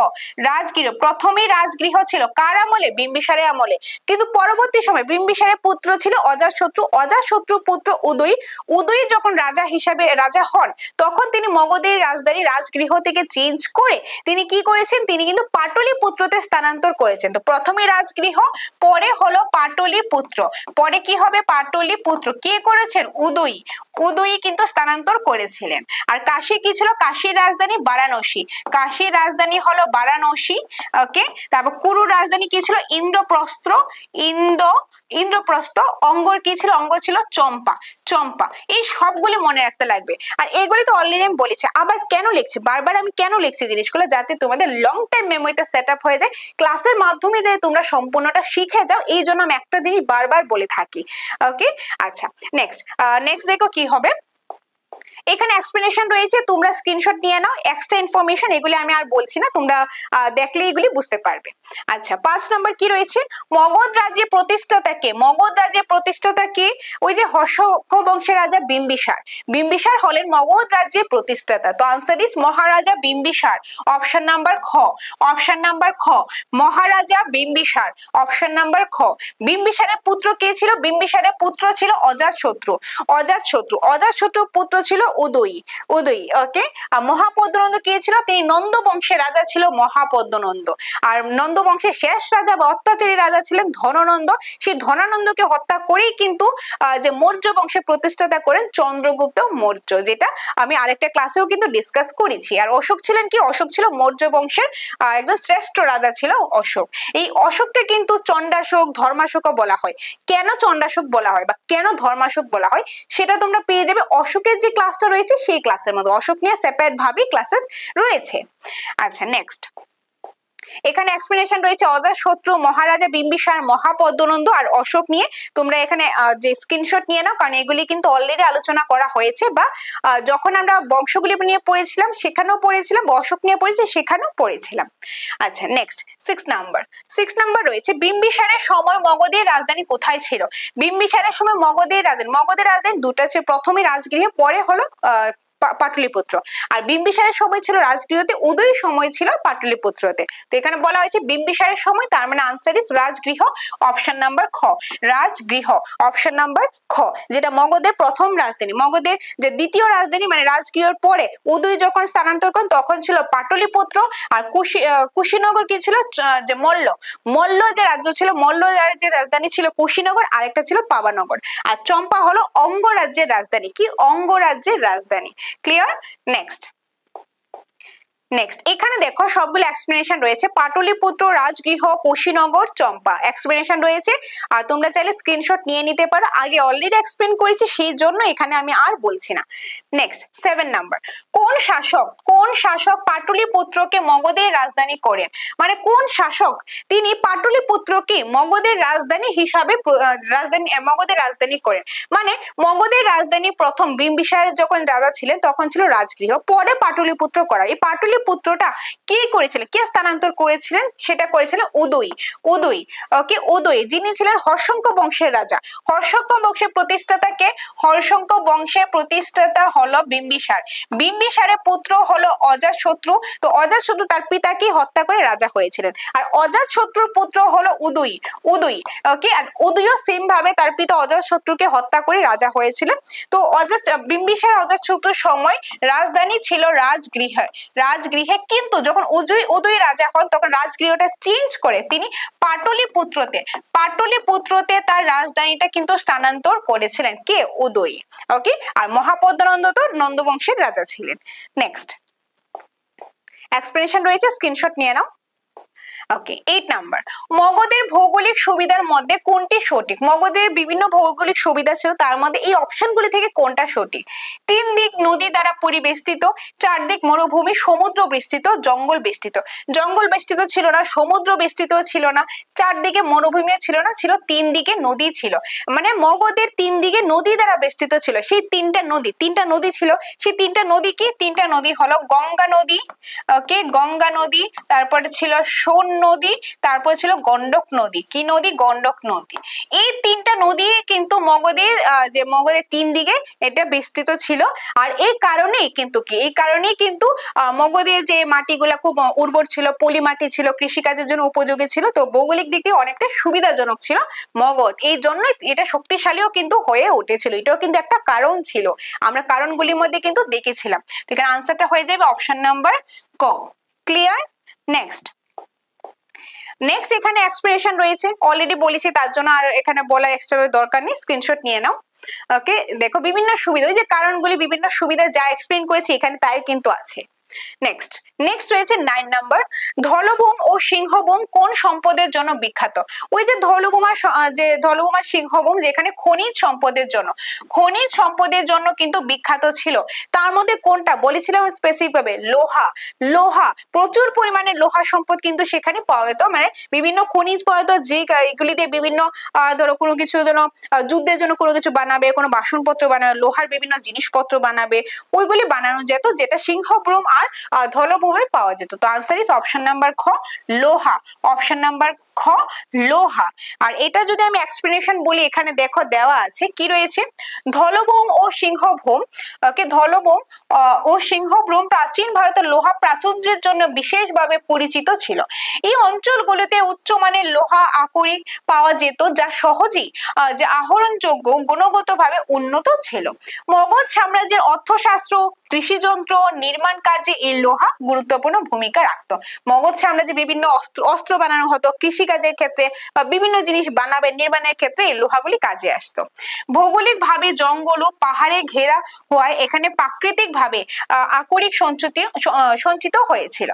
প্রথমেই রাজগৃহ ছিল কার আমলে? বিম্বিসারের আমলে। কিন্তু পরবর্তী সময় বিম্বিসারের পুত্র ছিল অজাতশত্রু পুত্র উদয়ী যখন রাজা হন, তখন তিনি মগধের রাজধানী রাজগৃহ থেকে চেঞ্জ করে তিনি কি করেছেন, তিনি কিন্তু পাটলিপুত্রতে স্থানান্তর করেছেন। তো প্রথমে রাজগৃহ, পরে হলো পাটলিপুত্র, পরে কি হবে? পাটলিপুত্র। কে করেছেন? উদয়ী কিন্তু স্থানান্তর করেছিলেন। আর কাশী কি ছিল? কাশীর রাজধানী বারাণসী, কাশীর রাজধানী হলো বারাণসী। ওকে, তারপর কুরুর রাজধানী কি ছিল? ইন্দ্রপ্রস্থ, ইন্দ্রপ্রস্থ, অঙ্গর কি ছিল, অঙ্গ ছিল চম্পা, চম্পা। এই সবগুলি মনে রাখতে লাগবে। আর এগুলি তো অলরেডি আমি বলেছি, আবার কেন লিখছি, বারবার আমি কেন লিখছি জিনিসগুলো, যাতে তোমাদের লং টাইম মেমোরিতে সেট আপ হয়ে যায়, ক্লাসের মাধ্যমে যে তোমরা সম্পূর্ণটা শিখে যাও, এই জন্য আমি একটা জিনিস বারবার বলে থাকি। ওকে, আচ্ছা নেক্সট দেখো কি হবে। এখানে এক্সপ্লেনেশন রয়েছে, তোমরা স্ক্রিনশট নিয়ে নাও। এক্সট্রা ইনফরমেশন এগুলি আমি আর বলছি না, তোমরা দেখলে এগুলি বুঝতে পারবে। আচ্ছা 5 নম্বর কি রয়েছে, মগধ রাজ্যের প্রতিষ্ঠাতা কে? মগধ রাজ্যের প্রতিষ্ঠাতা কে? ওই যে অশোক বংশের রাজা বিম্বিসার। বিম্বিসার হলেন মগধ রাজ্যের প্রতিষ্ঠাতা। তো answer is Maharaja Bimbisara. Option number খ, অপশন নাম্বার খ, মহারাজা বিম্বিসার। অপশন নাম্বার খ। বিম্বিসারের পুত্র কে ছিল? বিম্বিসারের পুত্র ছিল অজাতশত্রু। অজাতশত্রু, অজাতশত্রুর পুত্র ছিল উদয়ী, উদয়ী। ওকে, আর মহাপদ্মনন্দ কে ছিল? তিনি নন্দ বংশের রাজা ছিল মহাপদ্মনন্দ। আর নন্দ বংশের শেষ রাজা বা অত্যাচারী রাজা ছিলেন ধনানন্দ। সেই ধনানন্দকে হত্যা করেই কিন্তু যে মৌর্য বংশের প্রতিষ্ঠাতা করেন চন্দ্রগুপ্ত মৌর্য, যেটা আমি আরেকটা ক্লাসেও কিন্তু ডিসকাস করেছি। আর অশোক ছিলেন কি? অশোক ছিল মৌর্য বংশের একজন শ্রেষ্ঠ রাজা ছিল অশোক। এই অশোককে কিন্তু চণ্ডাশোক, ধর্মাশোকও বলা হয়। কেন চণ্ডাশোক বলা হয় বা কেন ধর্মাশোক বলা হয় সেটা তোমরা পেয়ে যাবে অশোকের যে ক্লাসটা রয়েছে সেই ক্লাসের মধ্যে। অশোক নিয়ে সেপারেট ভাবে ক্লাসেস রয়েছে। আচ্ছা নেক্সট, এখানে এক্সপ্লেনেশন রয়েছে অজাতশত্রু, মহারাজা বিম্বিসার, মহাপদ্মনন্দ আর অশোক নিয়ে। তোমরা এখানে যে স্ক্রিনশট নিয়ে নাও, কারণ এগুলি কিন্তু অলরেডি আলোচনা করা হয়েছে, বা যখন আমরা বংশগুলি নিয়ে পড়েছিলাম সেখানেও পড়েছিলাম, অশোক নিয়ে পড়েছি সেখানেও পড়েছিলাম। আচ্ছা নেক্সট 6 নাম্বার, 6 নাম্বার রয়েছে বিম্বিসারের সময় মগধের রাজধানী কোথায় ছিল? বিম্বিসারের সময় মগধের রাজধানী দুটো ছিল, প্রথমে রাজগৃহে, পরে হলো পাটলিপুত্র। আর বিম্বিসারের সময় ছিল রাজগৃহতে, উদয়ের সময় ছিল পাটলিপুত্রতে। তো এখানে বলা হয়েছে বিম্বিসারের সময়, তার মানে answer is Rajgriha. Option number খ, রাজগৃহ। অপশন নাম্বার খ, যেটা মগধের প্রথম রাজধানী। মগধের যে দ্বিতীয় রাজধানী মানে রাজগৃহের পরে উদয় যখন স্থানান্তর করেন তখন ছিল পাটলিপুত্র। আর কুশীনগর কি ছিল? যে মল্ল, মল্ল যে রাজ্য ছিল, মল্ল যে রাজধানী ছিল কুশীনগর, আরেকটা ছিল পাবানগর। আর চম্পা হলো অঙ্গরাজ্যের রাজধানী। কি? অঙ্গরাজ্যের রাজধানী। ক্লিয়ার? নেক্সট, নেক্সট এখানে দেখো সবগুলো এক্সপ্লেনেশন রয়েছে, পাটলিপুত্র, রাজগৃহ, কুশীনগর, চম্পা এক্সপ্লেনেশন রয়েছে। আর তোমরা চাইলে স্ক্রিনশট নিয়ে নিতে পারো, আগে অলরেডি এক্সপ্লেন করেছি সেই জন্য এখানে আমি আর বলছি না। নেক্সট 7 নাম্বার, কোন শাসক পাটলিপুত্রকে মগধের রাজধানী করেন? মানে কোন শাসক তিনি পাটলিপুত্রকে মগধের রাজধানী হিসাবে মগধের রাজধানী করেন? মানে মগধের রাজধানী প্রথম বিম্বিসারের যখন রাজা ছিলেন তখন ছিল রাজগৃহ, পরে পাটলিপুত্র করা। এই পাটলিপুত্রটা কে করেছিলেন, কে স্থানান্তর করেছিলেন? সেটা করেছিলেন উদয়ী। উদয়ী, ওকে, উদয়ী, যিনি ছিলেন হর্ষঙ্ক বংশের রাজা। হর্ষঙ্ক বংশের প্রতিষ্ঠাতা কে? হর্ষঙ্ক বংশের প্রতিষ্ঠাতা হলো বিম্বিসার। বিম্বিসারের পুত্র হলো অজাতশত্রু। তো অজাতশত্রু তার পিতাকে হত্যা করে রাজা হয়েছিলেন। আর অজাতশত্রুর পুত্র হলো উদয়ী, উদয়ী, ওকে। আর উদয়ও সেম ভাবে তার পিতা অজাতশত্রুকে হত্যা করে রাজা হয়েছিলেন। তো বিম্বিসার অজাতশত্রুর সময় রাজধানী ছিল রাজগৃহে, রাজগৃহে। কিন্তু যখন উদয়ী রাজা হন তখন রাজগৃহটা চেঞ্জ করে তিনি পাটলিপুত্রতে তার রাজধানীটা কিন্তু স্থানান্তর করেছিলেন। কে? উদয়ী, ওকে। আর মহাপদ্মনন্দ তো নন্দবংশের রাজা ছিলেন। নেক্সট এক্সপ্লেনেশন রয়েছে, স্ক্রিনশট নিয়ে নাও। ওকে, 8 নাম্বার, মগধের ভৌগোলিক সুবিধার মধ্যে কোনটি সঠিক? মগধের বিভিন্ন ভৌগোলিক সুবিধা ছিল, তার মধ্যে এই অপশনগুলি থেকে কোনটা সঠিক? 3 দিক নদী দ্বারা পরিবেষ্টিত, 4 দিক মরুভূমি, সমুদ্র বেষ্টিত, জঙ্গল বেষ্টিত। জঙ্গল বেষ্টিত ছিল না, সমুদ্র বেষ্টিত ছিল না, 4 দিকে মরুভূমিও ছিল না, ছিল 3 দিকে নদী ছিল। মানে মগধের 3 দিকে নদী দ্বারা বেষ্টিত ছিল। সেই তিনটা নদী ছিল। সেই তিনটা নদী কি? তিনটা নদী হলো গঙ্গা নদী, ওকে, গঙ্গা নদী, তারপরে ছিল সোন নদী, তারপর ছিল গন্ডক নদী। কি নদী? গন্ডক নদী। এই তিনটা নদী কিন্তু মগধের 3 দিকে এটা বিস্তৃত ছিল। আর এই কারণেই কিন্তু মগধের যে মাটিগুলা খুব উর্বর ছিল, পলি মাটি ছিল, কৃষিকাজের জন্য উপযোগী ছিল। তো ভৌগোলিক দিক দিয়ে অনেকটা সুবিধাজনক ছিল মগধ, এই জন্যই এটা শক্তিশালীও কিন্তু হয়ে উঠেছিল। এটাও কিন্তু একটা কারণ ছিল, আমরা কারণগুলির মধ্যে কিন্তু দেখেছিলাম। তো এখানে আনসারটা হয়ে যাবে অপশন নাম্বার ক। ক্লিয়ার? নেক্সট এখানে এক্সপ্রেশন রয়েছে, অলরেডি বলেছি, তার জন্য আর এখানে বলার এক্সট্রা দরকার নেই, স্ক্রিনশট নিয়ে নাও। ওকে, দেখো বিভিন্ন সুবিধা, ওই যে কারণগুলি বিভিন্ন সুবিধা যা এক্সপ্লেন করেছি এখানে তাই কিন্তু আছে। নেক্সট নেক্সট রয়েছে 9 নাম্বার, ধলভূম ও সিংহভূম কোন সম্পদের জন্য বিখ্যাত? ওই যে ধলভূম আর সিংহভূম যেখানে খনিজ সম্পদের জন্য কিন্তু বিখ্যাত ছিল, তার মধ্যে কোনটা বলেছিলাম স্পেসিফিক ভাবে? লোহা প্রচুর পরিমাণে লোহা সম্পদ কিন্তু সেখানে পাওয়া যেত, মানে বিভিন্ন খনিজ পাওয়া যেত, যে এগুলি দিয়ে বিভিন্ন ধরো কোনো কিছু যেন যুদ্ধের জন্য কোনো কিছু বানাবে, কোনো বাসনপত্র বানাবে, লোহার বিভিন্ন জিনিসপত্র বানাবে, ওইগুলি বানানো যেত, যেটা সিংহভূম আর ধলভূমে পাওয়া যেত। তো আনসার ইজ অপশন নাম্বার খ, লোহা। অপশন নাম্বার খ, লোহা। আর এটা যদি আমি এক্সপ্লেনেশন বলি, এখানে দেখো দেওয়া আছে কি রয়েছে, ধলভূম ও সিংহভূম প্রাচীন ভারতের লোহা প্রাচুর্যের জন্য বিশেষভাবে পরিচিত ছিল। এই অঞ্চলগুলিতে উচ্চমানের লোহা আকরিক পাওয়া যেত, যা সহজেই যে আহরণযোগ্য, গুণগতভাবে উন্নত ছিল। মগধ সাম্রাজ্যের অর্থশাস্ত্র, কৃষিযন্ত্র নির্মাণ কাজে এই লোহা গুরুত্বপূর্ণ ভূমিকা রাখতো। মগধ সাম্রাজ্যে বিভিন্ন অস্ত্র বানানো হতো, কৃষিকাজের ক্ষেত্রে বা বিভিন্ন জিনিস নির্মাণের ক্ষেত্রে এই লোহাগুলি কাজে আসতো। ভৌগোলিক ভাবে জঙ্গল ও পাহাড়ে ঘেরা হওয়ায় এখানে প্রাকৃতিক ভাবে আকরিক সঞ্চিত হয়েছিল।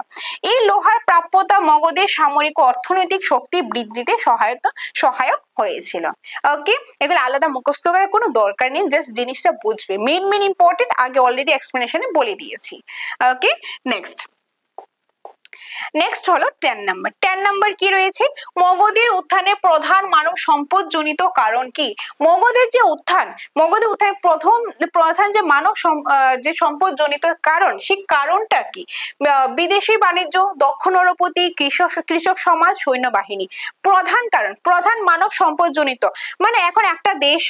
এই লোহার প্রাপ্যতা মগধের সামরিক ও অর্থনৈতিক শক্তি বৃদ্ধিতে সহায়ক হয়েছিল। ওকে, এগুলো আলাদা মুখস্থ করার কোনো দরকার নেই, জাস্ট জিনিসটা বুঝবে। মেন ইম্পর্টেন্ট আগে অলরেডি এক্সপ্লেনেশনে বলে দিয়েছি। ওকে, নেক্সট হলো 10 নাম্বার। 10 নাম্বার কি রয়েছে, মগধের উত্থানের প্রধান মানব সম্পদ জনিত কারণ কি? মগধের উত্থানের প্রধান যে মানব সম্পদ জনিত কারণ, সেই কারণটা কি? বিদেশি বাণিজ্য, দক্ষ নরপতি, কৃষক সমাজ, সৈন্যবাহিনী। প্রধান মানব সম্পদ জনিত মানে এখন একটা দেশ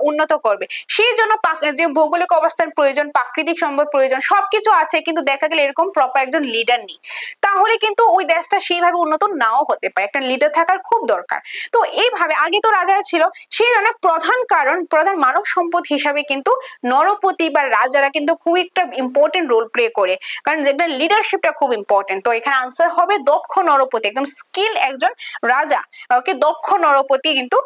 উন্নত করবে, সেই জন্য যে ভৌগোলিক অবস্থান প্রয়োজন, প্রাকৃতিক সম্পদ প্রয়োজন, সবকিছু আছে, কিন্তু দেখা গেল এরকম প্রপার একজন লিডার নেই, তাহলে কিন্তু ওই দেশটা সেইভাবে উন্নত নাও হতে পারে। একটা লিডার থাকার খুব দরকার। তো এইভাবে আগে তো রাজা ছিল, সেই জন্য প্রধান মানব সম্পদ হিসাবে কিন্তু নরপতি বা রাজারা কিন্তু খুব একটা ইম্পর্টেন্ট রোল প্লে করে, কারণ যেটা লিডারশিপটা খুব ইম্পর্টেন্ট। তো এখানে আনসার হবে দক্ষ নরপতি, একদম স্কিল একজন রাজা। ওকে, দক্ষ নরপতি কিন্তু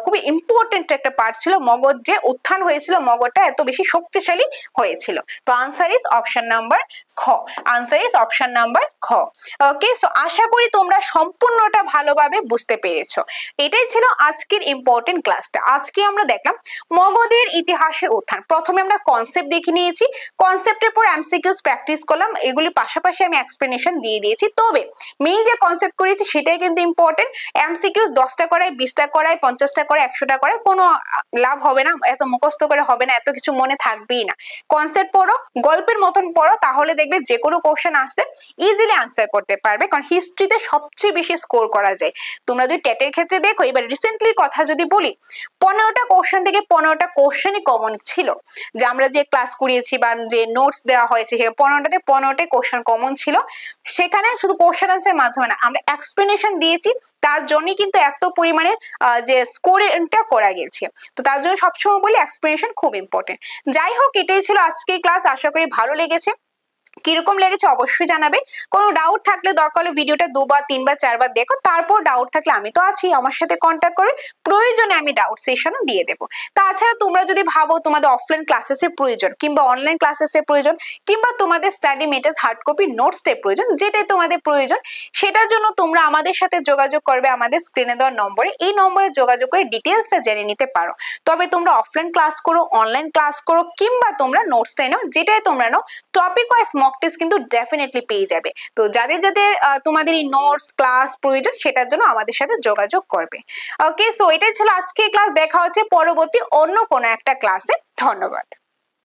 খুবই ইম্পর্টেন্ট একটা পার্ট ছিল। মগধ যে উত্থান হয়েছিল, মগধটা এত বেশি শক্তিশালী হয়েছিল। তো আনসার ইজ অপশন নাম্বার খ। আনসার ইজ অপশন নাম্বার খ। ওকে, সো আশা করি তোমরা সম্পূর্ণটা ভালোভাবে বুঝতে পেরেছো। এটাই ছিল আজকের ইম্পর্টেন্ট ক্লাসটা। আজকে আমরা দেখলাম মগধের ইতিহাসের উত্থান। প্রথমে আমরা কনসেপ্ট দেখে নিয়েছি, কনসেপ্টের পর এমসিকিউস প্র্যাকটিস করলাম, এগুলির পাশাপাশি আমি এক্সপ্লেনেশন দিয়ে দিয়েছি। তবে মেইন যে কনসেপ্ট করেছি সেটাই কিন্তু ইম্পর্টেন্ট। এমসিকিউস 10টা করায়, 20টা করায়, 50টা করায়, 100টা করায় কোনো লাভ হবে না, এত মুখস্থ করে হবে না, এত কিছু মনে থাকবেই না। কনসেপ্ট পড়ো, গল্পের মতন পড়ো, তাহলে দেখবে যে কোনো কোশ্চেন আসলে ইজিলি আনসার করতে পারবে, কারণ হিস্ট্রিতে সবচেয়ে বেশি স্কোর করা যায়। তোমরা যদি টেটের ক্ষেত্রে দেখো, এবার রিসেন্টলি কথা যদি বলি, 15টা কোশ্চেন থেকে 15টা কোশ্চেনই কমন ছিল। যে আমরা যে ক্লাস করিয়েছি বা যে নোটস দেওয়া হয়েছে, সে 15টাতে 15টাই কোশ্চেন কমন ছিল। সেখানে শুধু কোশ্চেন আনসার মাধ্যমে না, আমরা এক্সপ্লেনেশন দিয়েছি, তার জন্যই কিন্তু এত পরিমাণে যে স্কোরটা করা গেছে। তো তার জন্য সবসময় বলি এক্সপ্লেনেশন খুব ইম্পর্টেন্ট। যাই হোক, এটাই ছিল আজকের ক্লাস। আশা করি ভালো লেগেছে। কিরকম লেগেছে অবশ্যই জানাবে। কোনো ডাউট থাকলে দরকার হলে ভিডিওটা 2 বার 3 বার 4 বার দেখো, তারপর ডাউট থাকলে আমি তো আছি, আমার সাথে কন্ট্যাক্ট করবে, প্রয়োজনে আমি ডাউট সেশনও দিয়ে দেবো। তাছাড়া তোমরা যদি ভাবো তোমাদের অফলাইন ক্লাসেসের প্রয়োজন, কিংবা অনলাইন ক্লাসেসের প্রয়োজন, কিংবা তোমাদের স্টাডি মেটেরিয়ালস হার্ড কপি নোটসের প্রয়োজন, যেটাই তোমাদের প্রয়োজন, সেটার জন্য তোমরা আমাদের সাথে যোগাযোগ করবে আমাদের স্ক্রিনে দেওয়া নম্বরে। এই নম্বরে যোগাযোগ করে ডিটেলসটা জেনে নিতে পারো। তবে তোমরা অফলাইন ক্লাস করো, অনলাইন ক্লাস করো, কিংবা তোমরা নোটসটাই নাও, যেটাই তোমরা নাও, টপিক ওয়াইজ মক টেস্ট কিন্তু ডেফিনেটলি পেয়ে যাবে। তো যাদের তোমাদের এই নোটস ক্লাস প্রয়োজন, সেটার জন্য আমাদের সাথে যোগাযোগ করবে। ওকে, সো এটাই ছিল আজকে ক্লাস। দেখা হচ্ছে পরবর্তী অন্য কোনো একটা ক্লাসে। ধন্যবাদ।